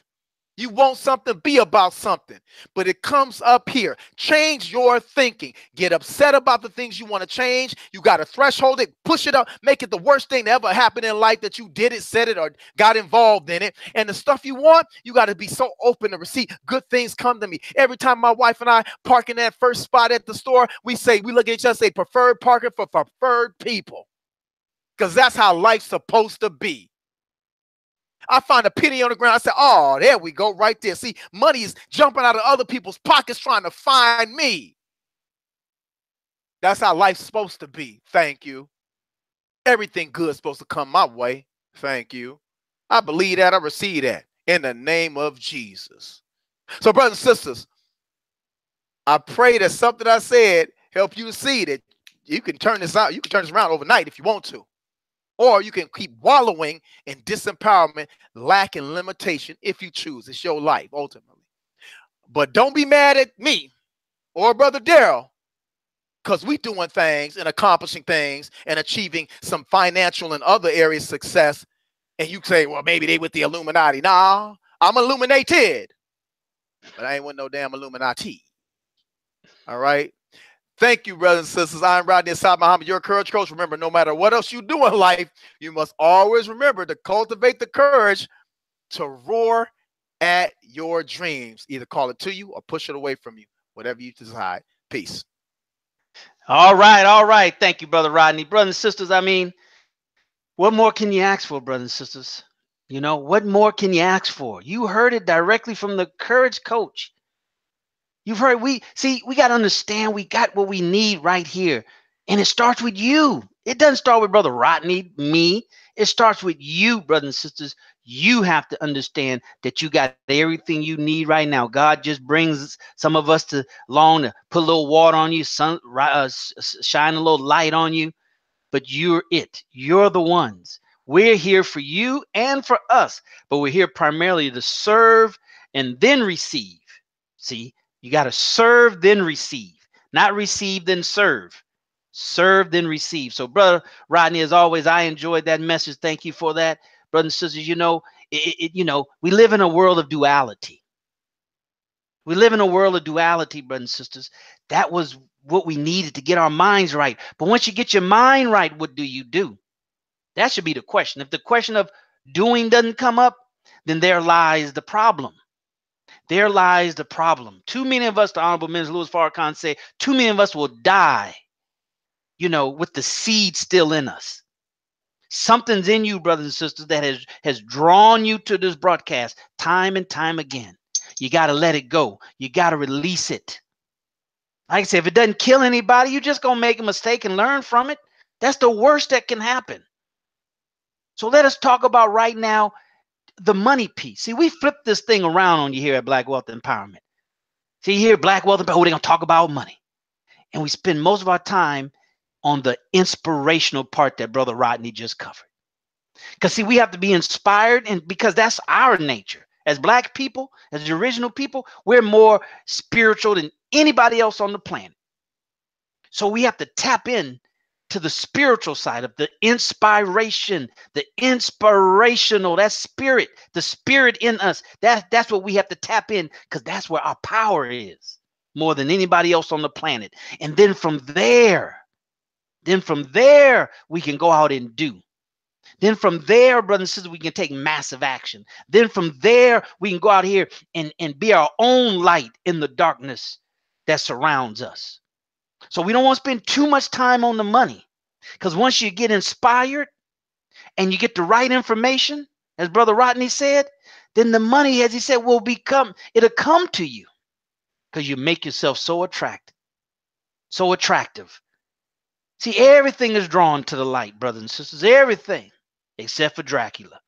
You want something, be about something. But it comes up here. Change your thinking. Get upset about the things you want to change. You got to threshold it, push it up, make it the worst thing that ever happened in life that you did it, said it, or got involved in it. And the stuff you want, you got to be so open to receive. Good things come to me. Every time my wife and I park in that first spot at the store, we look at each other and say, preferred parking for preferred people. Because that's how life's supposed to be. I find a penny on the ground. I say, oh, there we go, right there. See, money is jumping out of other people's pockets trying to find me. That's how life's supposed to be. Thank you. Everything good is supposed to come my way. Thank you. I believe that. I receive that in the name of Jesus. So, brothers and sisters, I pray that something I said help you to see that you can turn this out. You can turn this around overnight if you want to. Or you can keep wallowing in disempowerment, lack, and limitation if you choose. It's your life, ultimately. But don't be mad at me or Brother Daryl, because we doing things and accomplishing things and achieving some financial and other areas of success. And you say, well, maybe they with the Illuminati. Nah, I'm illuminated. But I ain't with no damn Illuminati. All right? Thank you, brothers and sisters. I'm Rodney Assad Muhammad, your courage coach. Remember, no matter what else you do in life, you must always remember to cultivate the courage to roar at your dreams. Either call it to you or push it away from you, whatever you decide. Peace. All right, all right. Thank you, Brother Rodney. Brothers and sisters, I mean, what more can you ask for, brothers and sisters? You know, what more can you ask for? You heard it directly from the courage coach. You've heard, we got to understand we got what we need right here. And it starts with you. It doesn't start with Brother Rodney, me. It starts with you, brothers and sisters. You have to understand that you got everything you need right now. God just brings some of us along to put a little water on you, shine a little light on you. But you're it. You're the ones. We're here for you and for us. But we're here primarily to serve and then receive. See? You got to serve, then receive, not receive, then serve. Serve, then receive. So, Brother Rodney, as always, I enjoyed that message. Thank you for that. Brothers and sisters, you know, we live in a world of duality. We live in a world of duality, brothers and sisters. That was what we needed to get our minds right. But once you get your mind right, what do you do? That should be the question. If the question of doing doesn't come up, then there lies the problem. There lies the problem. Too many of us, the Honorable Minister Louis Farrakhan say, too many of us will die, with the seed still in us. Something's in you, brothers and sisters, that has drawn you to this broadcast time and time again. You got to let it go. You got to release it. Like I said, if it doesn't kill anybody, you're just going to make a mistake and learn from it. That's the worst that can happen. So let us talk about right now the money piece. See, we flip this thing around on you here at Black Wealth Empowerment. See, here, Black Wealth Empowerment, we're going to talk about money. And we spend most of our time on the inspirational part that Brother Rodney just covered. Because, see, we have to be inspired, and because that's our nature. As Black people, as the original people, we're more spiritual than anybody else on the planet. So we have to tap in to the spiritual side of the inspiration, the inspirational, that spirit, the spirit in us. That's what we have to tap in, because that's where our power is. more than anybody else on the planet. And then from there, we can go out and do. Then from there, brothers and sisters, we can take massive action. Then from there, we can go out here and be our own light in the darkness that surrounds us. So we don't want to spend too much time on the money, because once you get inspired and you get the right information, as Brother Rodney said, then the money, as he said, it'll come to you because you make yourself so attractive, so attractive. See, everything is drawn to the light, brothers and sisters, everything except for Dracula,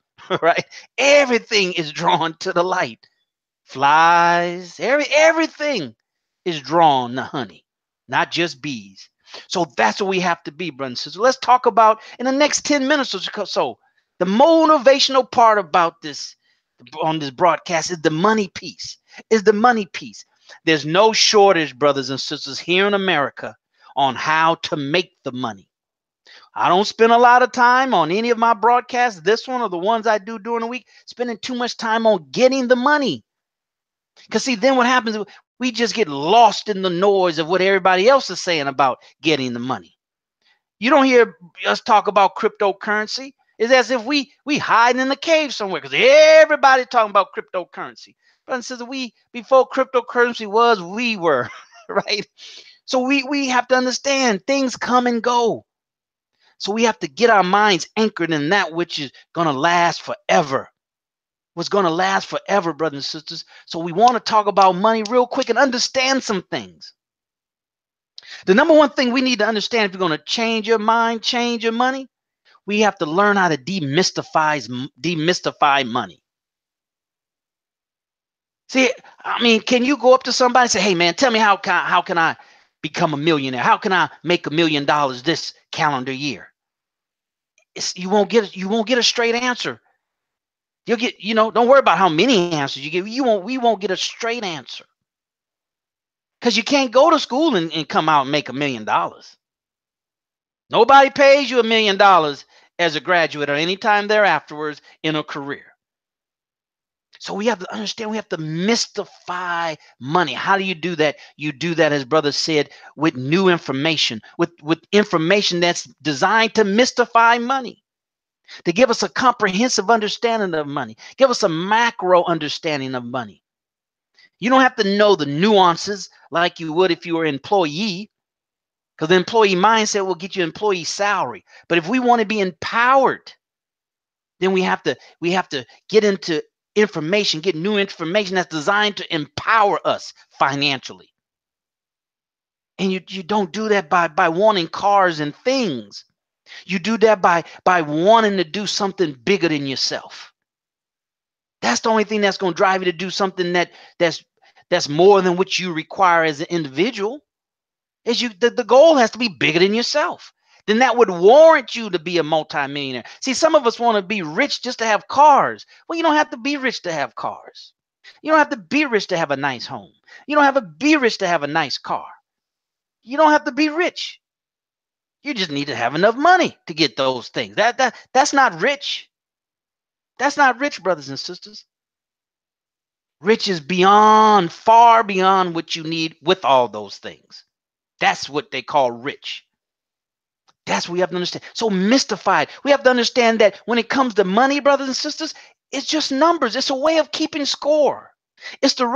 right? Everything is drawn to the light. Flies, everything is drawn to honey, not just bees. So that's what we have to be, brothers and sisters. Let's talk about in the next 10 minutes or so. The motivational part about this on this broadcast is the money piece. Is the money piece. There's no shortage, brothers and sisters, here in America on how to make the money. I don't spend a lot of time on any of my broadcasts, this one or the ones I do during the week, spending too much time on getting the money. Because see, then what happens, we just get lost in the noise of what everybody else is saying about getting the money. You don't hear us talk about cryptocurrency. It's as if we hide in the cave somewhere because everybody's talking about cryptocurrency. But says we before cryptocurrency was, we were, right? So we have to understand things come and go. So we have to get our minds anchored in that which is going to last forever. What's going to last forever, brothers and sisters. So we want to talk about money real quick and understand some things. The number one thing we need to understand if you're going to change your mind, change your money, we have to learn how to demystify money. See, I mean, can you go up to somebody and say, hey, man, tell me how can I become a millionaire? How can I make $1 million this calendar year? You won't get a straight answer. You'll get, don't worry about how many answers you get. We won't get a straight answer. Because you can't go to school and come out and make $1 million. Nobody pays you $1 million as a graduate or any time thereafterwards in a career. So we have to understand, we have to mystify money. How do you do that? You do that, as brother said, with new information, with information that's designed to mystify money, to give us a comprehensive understanding of money, give us a macro understanding of money. You don't have to know the nuances like you would if you were an employee, because the employee mindset will get you employee salary. But if we want to be empowered, then we have to get into information, get new information that's designed to empower us financially. And you don't do that by wanting cars and things. You do that by wanting to do something bigger than yourself. That's the only thing that's going to drive you to do something that's more than what you require as an individual. The goal has to be bigger than yourself. Then that would warrant you to be a multimillionaire. See, some of us want to be rich just to have cars. Well, you don't have to be rich to have cars. You don't have to be rich to have a nice home. You don't have to be rich to have a nice car. You don't have to be rich. You just need to have enough money to get those things. That's not rich. That's not rich, brothers and sisters. Rich is far beyond what you need with all those things. That's what they call rich. That's what we have to understand. So mystified. We have to understand that when it comes to money, brothers and sisters, it's just numbers. It's a way of keeping score. It's the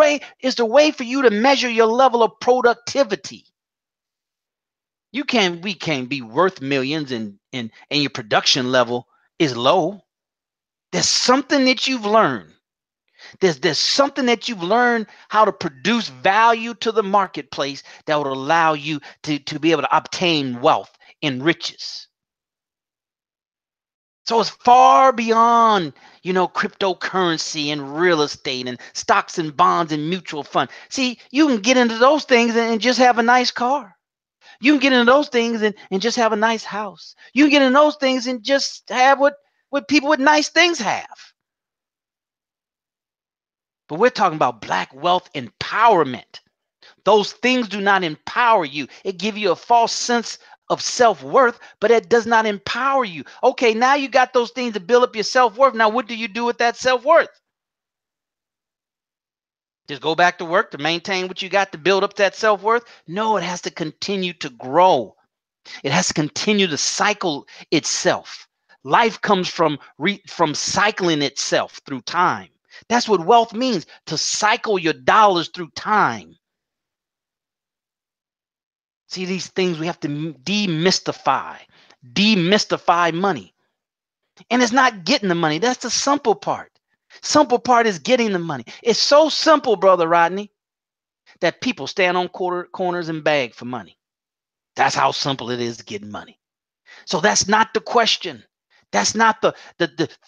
way for you to measure your level of productivity. We can't be worth millions and your production level is low. There's something that you've learned. There's something that you've learned how to produce value to the marketplace that would allow you to be able to obtain wealth and riches. So it's far beyond, cryptocurrency and real estate and stocks and bonds and mutual fund. See, you can get into those things and just have a nice car. You can get into those things and just have a nice house. You can get into those things and just have what people with nice things have. But we're talking about black wealth empowerment. Those things do not empower you. It gives you a false sense of self-worth, but it does not empower you. Okay, now you got those things to build up your self-worth. Now, what do you do with that self-worth? Just go back to work to maintain what you got to build up that self-worth? No, it has to continue to grow. It has to continue to cycle itself. Life comes from cycling itself through time. That's what wealth means, to cycle your dollars through time. See, these things we have to demystify money. And it's not getting the money. That's the simple part. Simple part is getting the money. It's so simple, Brother Rodney, that people stand on corners and beg for money. That's how simple it is to get money. So that's not the question. That's not the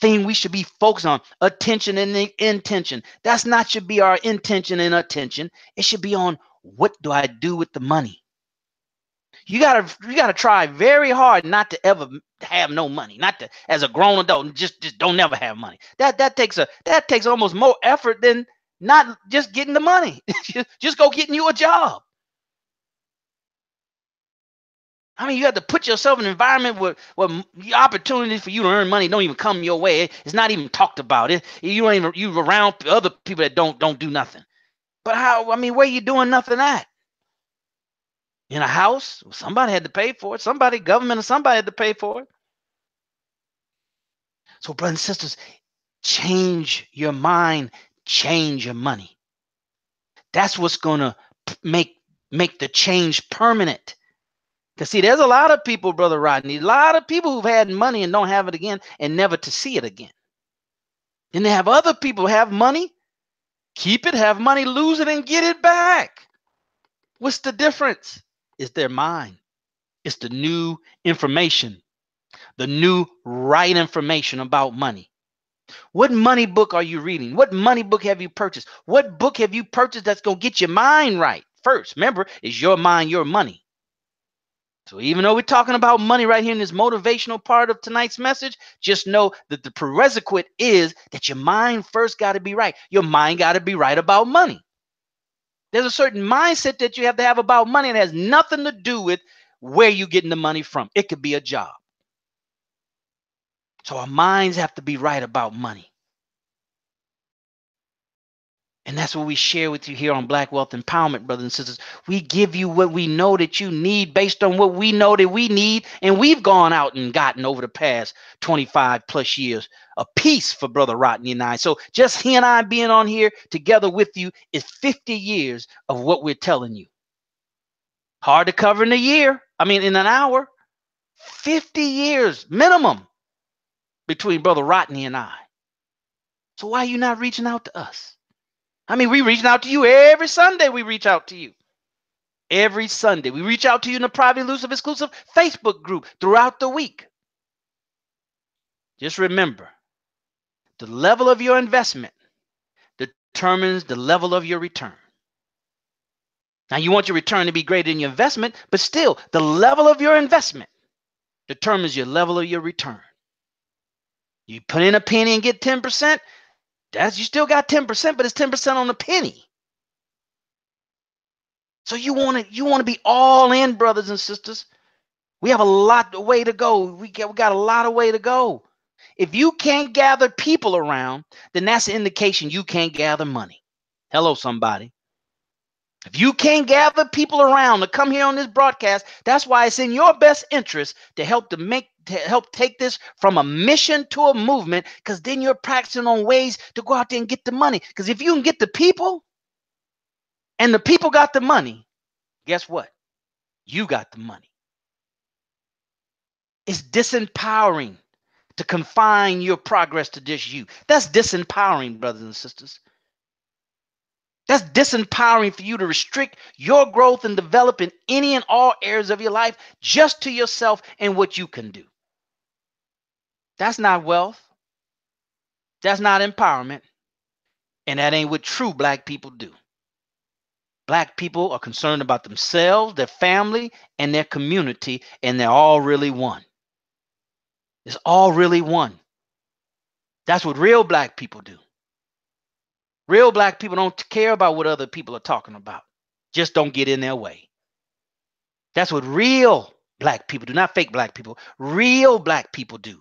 thing we should be focused on. Attention and the intention. That's not should be our intention and attention. It should be on, what do I do with the money? You gotta try very hard not to ever have no money. Not to, as a grown adult, just don't never have money. That takes almost more effort than not just getting the money. Just go getting you a job. I mean, you have to put yourself in an environment where the opportunities for you to earn money don't even come your way. It's not even talked about. You around other people that don't do nothing. But how? I mean, where you doing nothing at? In a house? Somebody had to pay for it. Somebody, government or somebody had to pay for it. So, brothers and sisters, change your mind, change your money. That's what's gonna make the change permanent. Because see, there's a lot of people, Brother Rodney, a lot of people who've had money and don't have it again and never to see it again. Then they have other people who have money, keep it, have money, lose it, and get it back. What's the difference? It's their mind. It's the new information, the new right information about money. What money book are you reading? What money book have you purchased? What book have you purchased that's going to get your mind right? First, remember, is your mind your money. So even though we're talking about money right here in this motivational part of tonight's message, just know that the prerequisite is that your mind first got to be right. Your mind got to be right about money. There's a certain mindset that you have to have about money. It has nothing to do with where you're getting the money from. It could be a job. So our minds have to be right about money. And that's what we share with you here on Black Wealth Empowerment, brothers and sisters. We give you what we know that you need based on what we know that we need. And we've gone out and gotten over the past 25 plus years a piece for Brother Rodney and I. So just he and I being on here together with you is 50 years of what we're telling you. Hard to cover in a year. I mean, in an hour. 50 years minimum between Brother Rodney and I. So why are you not reaching out to us? I mean, we reaching out to you every Sunday. We reach out to you every Sunday. We reach out to you in a private, exclusive Facebook group throughout the week. Just remember, the level of your investment determines the level of your return. Now, you want your return to be greater than your investment, but still, the level of your investment determines your level of your return. You put in a penny and get 10%, you still got 10%, but it's 10% on the penny. So you want to be all in, brothers and sisters. We have a lot of way to go. We got a lot of way to go. If you can't gather people around, then that's an indication you can't gather money. Hello, somebody. If you can't gather people around to come here on this broadcast, that's why it's in your best interest to help take this from a mission to a movement, because then you're practicing on ways to go out there and get the money. Because if you can get the people and the people got the money, guess what? You got the money. It's disempowering to confine your progress to just you. That's disempowering, brothers and sisters. That's disempowering for you to restrict your growth and develop in any and all areas of your life just to yourself and what you can do. That's not wealth. That's not empowerment. And that ain't what true Black people do. Black people are concerned about themselves, their family, and their community, and they're all really one. It's all really one. That's what real Black people do. Real Black people don't care about what other people are talking about. Just don't get in their way. That's what real Black people do, not fake Black people. Real Black people do.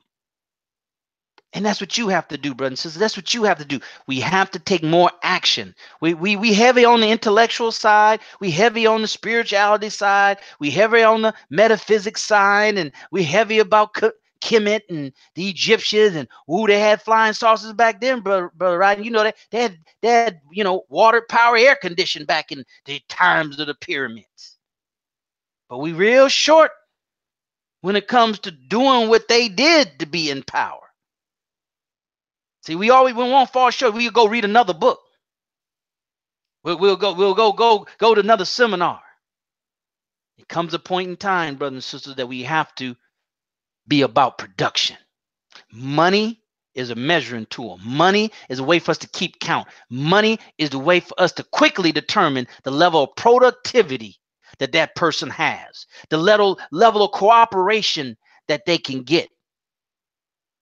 And that's what you have to do, brothers and sisters. That's what you have to do. We have to take more action. We heavy on the intellectual side. We heavy on the spirituality side. We heavy on the metaphysics side. And we heavy about Kemet and the Egyptians. And, ooh, they had flying saucers back then, brother Ryan. You know, they had, water power air conditioning back in the times of the pyramids. But we real short when it comes to doing what they did to be in power. See, we won't fall short. We'll go read another book. We'll go to another seminar. It comes a point in time, brothers and sisters, that we have to be about production. Money is a measuring tool. Money is a way for us to keep count. Money is the way for us to quickly determine the level of productivity that person has, the level of cooperation that they can get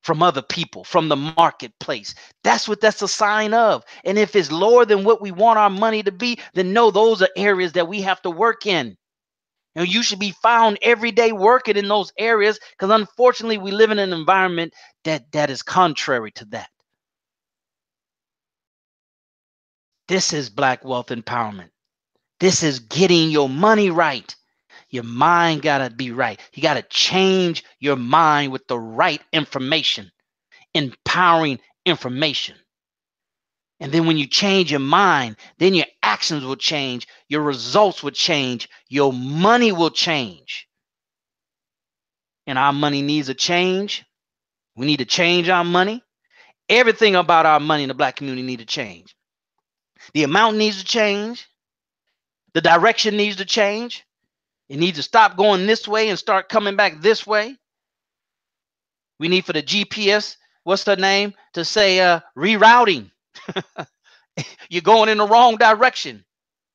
from other people, from the marketplace. That's what that's a sign of. And if it's lower than what we want our money to be, then no, those are areas that we have to work in. You should be found every day working in those areas, because unfortunately we live in an environment that is contrary to that. This is Black Wealth Empowerment. This is getting your money right. Your mind got to be right. You got to change your mind with the right information, empowering information. And then when you change your mind, then your actions will change, your results will change, your money will change. And our money needs a change. We need to change our money. Everything about our money in the Black community needs to change. The amount needs to change. The direction needs to change. It needs to stop going this way and start coming back this way. We need for the GPS, what's the name, to say rerouting. You're going in the wrong direction.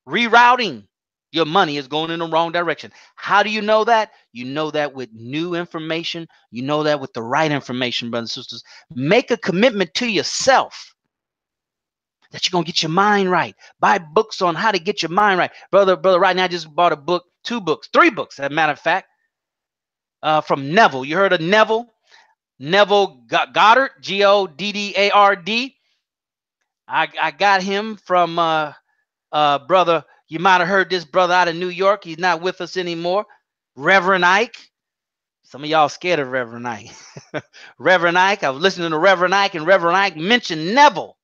Rerouting. Your money is going in the wrong direction. How do you know that? You know that with new information. You know that with the right information, brothers and sisters. Make a commitment to yourself that you're going to get your mind right. Buy books on how to get your mind right. Brother, right now I just bought a book, 2 books, 3 books, as a matter of fact, from Neville. You heard of Neville? Neville Goddard, Goddard. I got him from brother. You might have heard this brother out of New York. He's not with us anymore. Reverend Ike. Some of y'all scared of Reverend Ike. Reverend Ike. I was listening to Reverend Ike, and Reverend Ike mentioned Neville.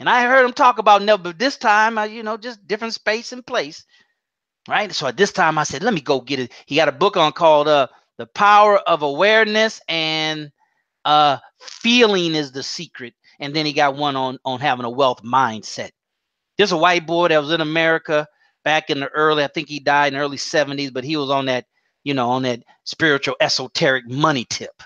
And I heard him talk about Neville, but this time, just different space and place. Right? So at this time, I said, let me go get it. He got a book on called The Power of Awareness and Feeling is the Secret. And then he got one on having a wealth mindset. There's a white boy that was in America back in the I think he died in the early 70s, but he was on that, on that spiritual, esoteric money tip.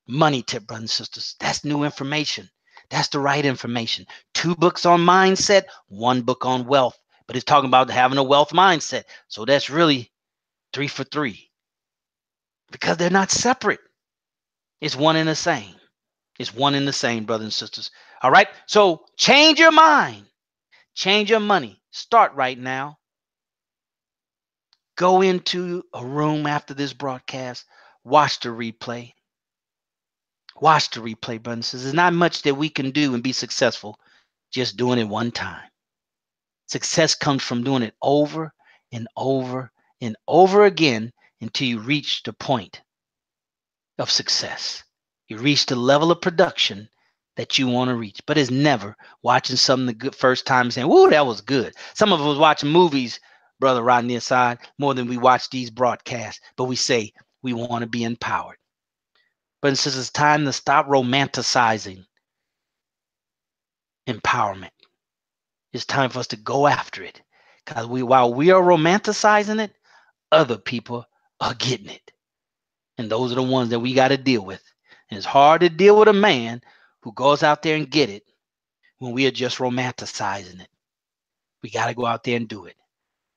Money tip, brothers and sisters. That's new information. That's the right information. 2 books on mindset, 1 book on wealth. But it's talking about having a wealth mindset. So that's really 3 for 3. Because they're not separate. It's one and the same. It's one and the same, brothers and sisters. All right? So change your mind. Change your money. Start right now. Go into a room after this broadcast. Watch the replay. Watch the replay, brothers and sisters. There's not much that we can do and be successful just doing it one time. Success comes from doing it over and over and over again until you reach the point of success. You reach the level of production that you want to reach. But it's never watching something the good first time saying, whoa, that was good. Some of us watching movies, brother Rodney aside, more than we watch these broadcasts. But we say we want to be empowered. But since it's time to stop romanticizing empowerment, it's time for us to go after it. Because while we are romanticizing it, other people are getting it. And those are the ones that we got to deal with. And it's hard to deal with a man who goes out there and get it when we are just romanticizing it. We got to go out there and do it.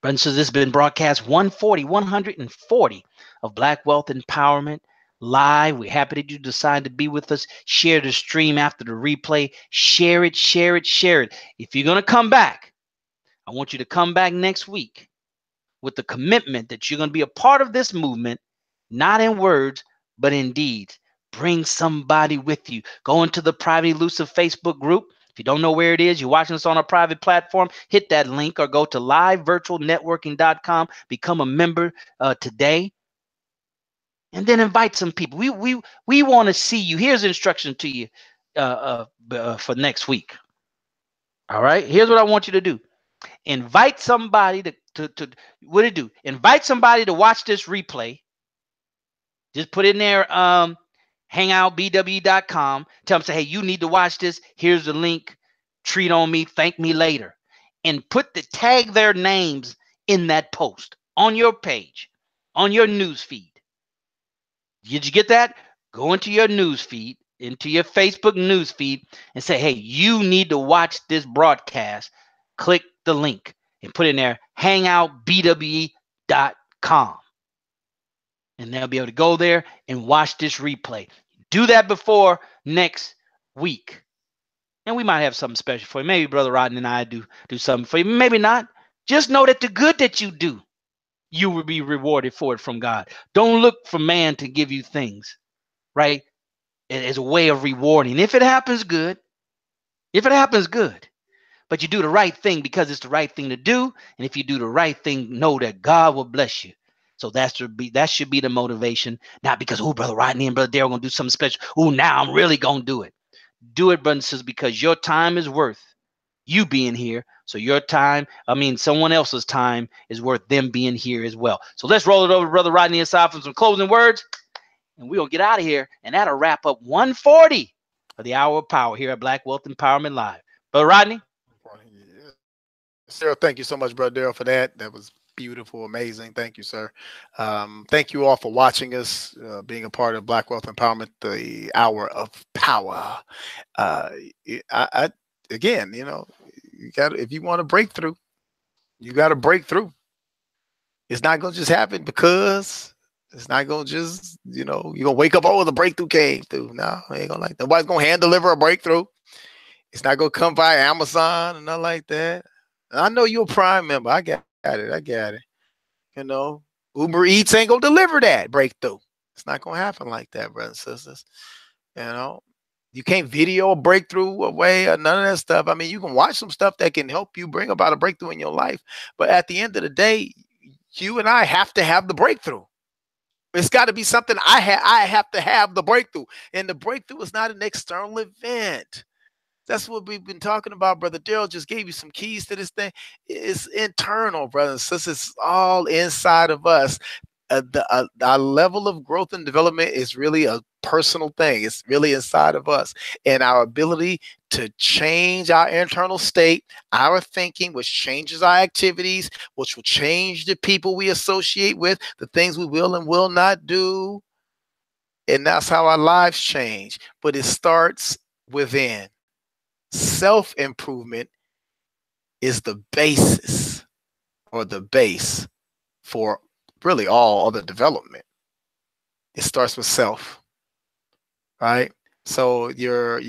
Brothers and sisters, this has been broadcast 140 of Black Wealth Empowerment Live. We're happy that you decide to be with us. Share the stream after the replay. Share it, share it, share it. If you're going to come back, I want you to come back next week with the commitment that you're going to be a part of this movement, not in words, but in deeds. Bring somebody with you. Go into the private elusive Facebook group. If you don't know where it is, you're watching us on a private platform, hit that link or go to livevirtualnetworking.com. Become a member today, and then invite some people. We want to see you. Here's instruction to you for next week. All right. Here's what I want you to do. Invite somebody to what do you do? Invite somebody to watch this replay. Just put in there hangoutbw.com. Tell them, say, hey, you need to watch this. Here's the link. Treat on me. Thank me later. And tag their names in that post on your page, on your news feed. Did you get that? Go into your news feed, into your Facebook news feed, and say, hey, you need to watch this broadcast. Click the link and put in there hangoutbwe.com. And they'll be able to go there and watch this replay. Do that before next week. And we might have something special for you. Maybe Brother Rodney and I do something for you. Maybe not. Just know that the good that you do, you will be rewarded for it from God. Don't look for man to give you things, right? As a way of rewarding. If it happens, good. If it happens, good. But you do the right thing because it's the right thing to do. And if you do the right thing, know that God will bless you. So that should be the motivation. Not because, oh, Brother Rodney and Brother Darryl are going to do something special. Oh, now I'm really going to do it. Do it, brothers and sisters, because your time is worth you being here. So someone else's time is worth them being here as well. So let's roll it over to Brother Rodney aside for some closing words. And we're going to get out of here. And that'll wrap up 140 of the Hour of Power here at Black Wealth Empowerment Live. Brother Rodney? Sir, thank you so much, Brother Darryl, for that. That was beautiful, amazing. Thank you, sir. Thank you all for watching us, being a part of Black Wealth Empowerment, the Hour of Power. Again, you got, if you want a breakthrough, you got to break through. It's not going to just happen because it's not going to just, you're going to wake up, oh, the breakthrough came through. No, ain't going to like, nobody's going to hand deliver a breakthrough. It's not going to come by Amazon and nothing like that. I know you're a Prime member. I got it. I got it. Uber Eats ain't going to deliver that breakthrough. It's not going to happen like that, brothers and sisters. You can't video a breakthrough away or none of that stuff. I mean, you can watch some stuff that can help you bring about a breakthrough in your life. But at the end of the day, you and I have to have the breakthrough. It's got to be something I have to have the breakthrough. And the breakthrough is not an external event. That's what we've been talking about. Brother Darryl just gave you some keys to this thing. It's internal, brothers and sisters. It's all inside of us. Our level of growth and development is really a personal thing. It's really inside of us. And our ability to change our internal state, our thinking, which changes our activities, which will change the people we associate with, the things we will and will not do. And that's how our lives change. But it starts within. Self-improvement is the basis or the base for really all other development. It starts with self, right? So your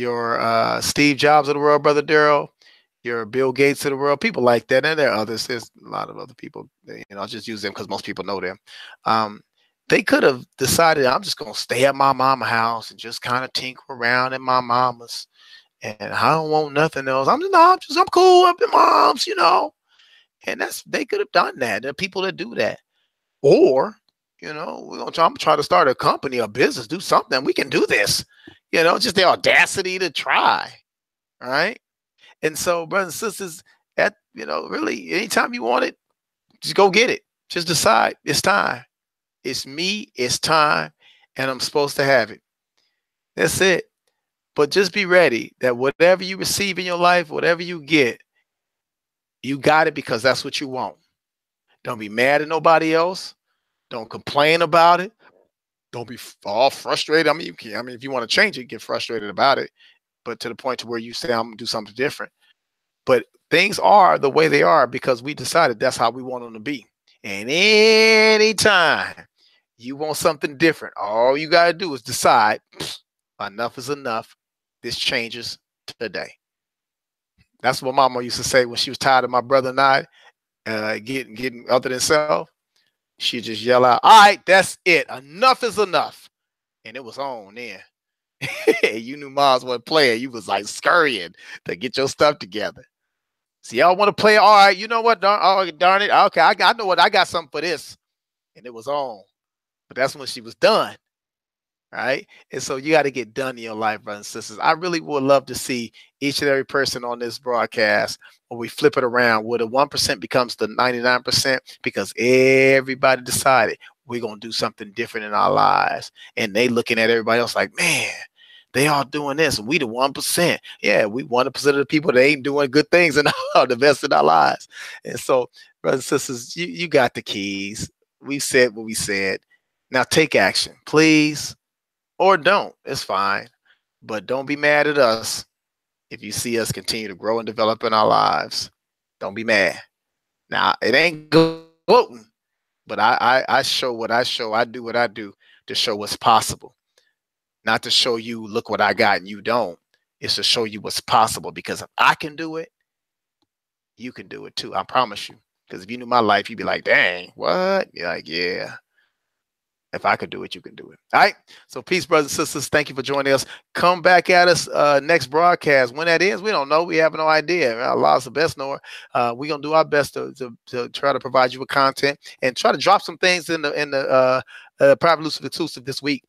Steve Jobs of the world, Brother Darryl, your Bill Gates of the world, people like that, and there are others. There's a lot of other people. I'll just use them because most people know them. They could have decided, I'm just gonna stay at my mama's house and just kind of tinker around in my mama's. And I don't want nothing else. I'm cool up in mom's, And they could have done that. There are people that do that. Or, I'm gonna try to start a company, a business, do something. We can do this. Just the audacity to try. All right. And so, brothers and sisters, really, anytime you want it, just go get it. Just decide it's time. It's me, it's time, and I'm supposed to have it. That's it. But just be ready that whatever you receive in your life, whatever you get, you got it because that's what you want. Don't be mad at nobody else. Don't complain about it. Don't be all frustrated. I mean, if you want to change it, get frustrated about it, but to the point to where you say, I'm going to do something different. But things are the way they are because we decided that's how we want them to be. And anytime you want something different, all you got to do is decide, enough is enough. This changes today. That's what Mama used to say when she was tired of my brother and I getting other than self. She'd just yell out, all right, that's it. Enough is enough. And it was on then. You knew Miles wasn't playing. You was like scurrying to get your stuff together. See, y'all want to play? All right, you know what? Darn it. Okay, I know what. I got something for this. And it was on. But that's when she was done. Right? And so you got to get done in your life, brothers and sisters. I really would love to see each and every person on this broadcast when we flip it around, where the 1% becomes the 99% because everybody decided we're going to do something different in our lives. And they looking at everybody else like, man, they all doing this. We the 1%. Yeah, we 1% of the people that ain't doing good things in the best in our lives. And so, brothers and sisters, you got the keys. We said what we said. Now take action, please, or don't. It's fine. But don't be mad at us if you see us continue to grow and develop in our lives. Don't be mad. Now, it ain't gloating, but I show what I show. I do what I do to show what's possible. Not to show you, look what I got and you don't. It's to show you what's possible, because if I can do it, you can do it too. I promise you. Because if you knew my life, you'd be like, dang, what? You're like, yeah. If I could do it, you can do it. All right. So peace, brothers and sisters. Thank you for joining us. Come back at us next broadcast. When that is, we don't know. We have no idea. Allah's the best knower. We're gonna do our best to try to provide you with content and try to drop some things in the private exclusive this week.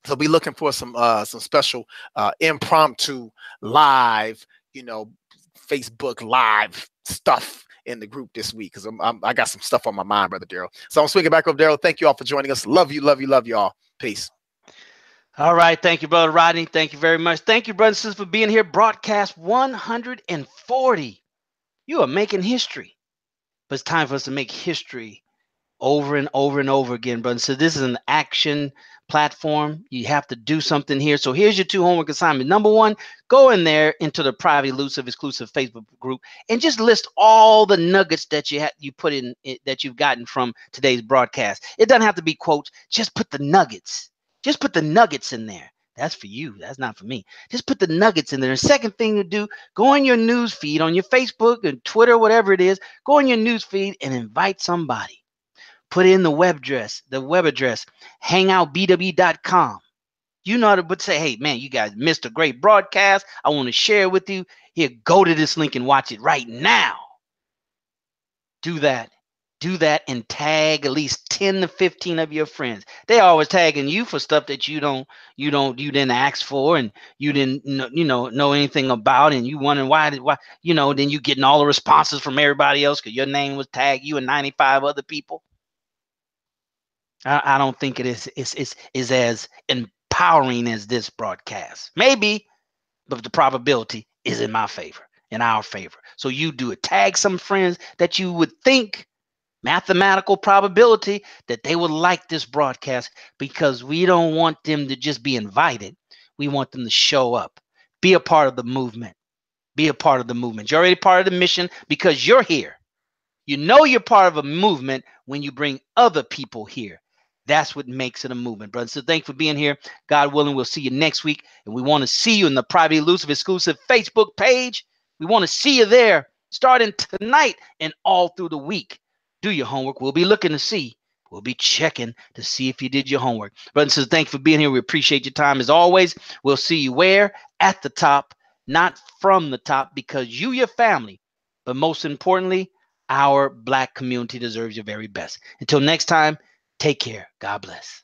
So be looking for some special impromptu live, Facebook live stuff in the group this week, because I got some stuff on my mind, brother Daryl. So I'm swinging back over Daryl. Thank you all for joining us. Love you, love you, love you all. Peace. All right. Thank you, Brother Rodney. Thank you very much. Thank you, brothers and sisters, for being here. Broadcast 140. You are making history. But it's time for us to make history over and over and over again, brother. So this is an action platform. You have to do something here. So here's your 2 homework assignments. Number 1, go in there into the private, elusive, exclusive Facebook group and just list all the nuggets that you put in that you've gotten from today's broadcast. It doesn't have to be quotes. Just put the nuggets. Just put the nuggets in there. That's for you. That's not for me. Just put the nuggets in there. The second thing to do, go on your news feed on your Facebook and Twitter, whatever it is. Go on your news feed and invite somebody. Put in the web address, hangoutbw.com. You know how to say, hey, man, you guys missed a great broadcast. I want to share it with you. Here, go to this link and watch it right now. Do that. Do that and tag at least 10 to 15 of your friends. They always tagging you for stuff that you didn't ask for, and you didn't know anything about, and you wondering why, then you getting all the responses from everybody else because your name was tagged, you and 95 other people. I don't think it is as empowering as this broadcast. Maybe, but the probability is in my favor, in our favor. So you do it. Tag some friends that you would think, mathematical probability, that they would like this broadcast, because we don't want them to just be invited. We want them to show up. Be a part of the movement. Be a part of the movement. You're already part of the mission because you're here. You know you're part of a movement when you bring other people here. That's what makes it a movement, brother. So thanks for being here. God willing, we'll see you next week. And we want to see you in the private, elusive, exclusive Facebook page. We want to see you there starting tonight and all through the week. Do your homework. We'll be looking to see. We'll be checking to see if you did your homework. Brother and sister, thanks for being here. We appreciate your time as always. We'll see you where? At the top, not from the top, because you, your family, but most importantly, our Black community deserves your very best. Until next time, take care. God bless.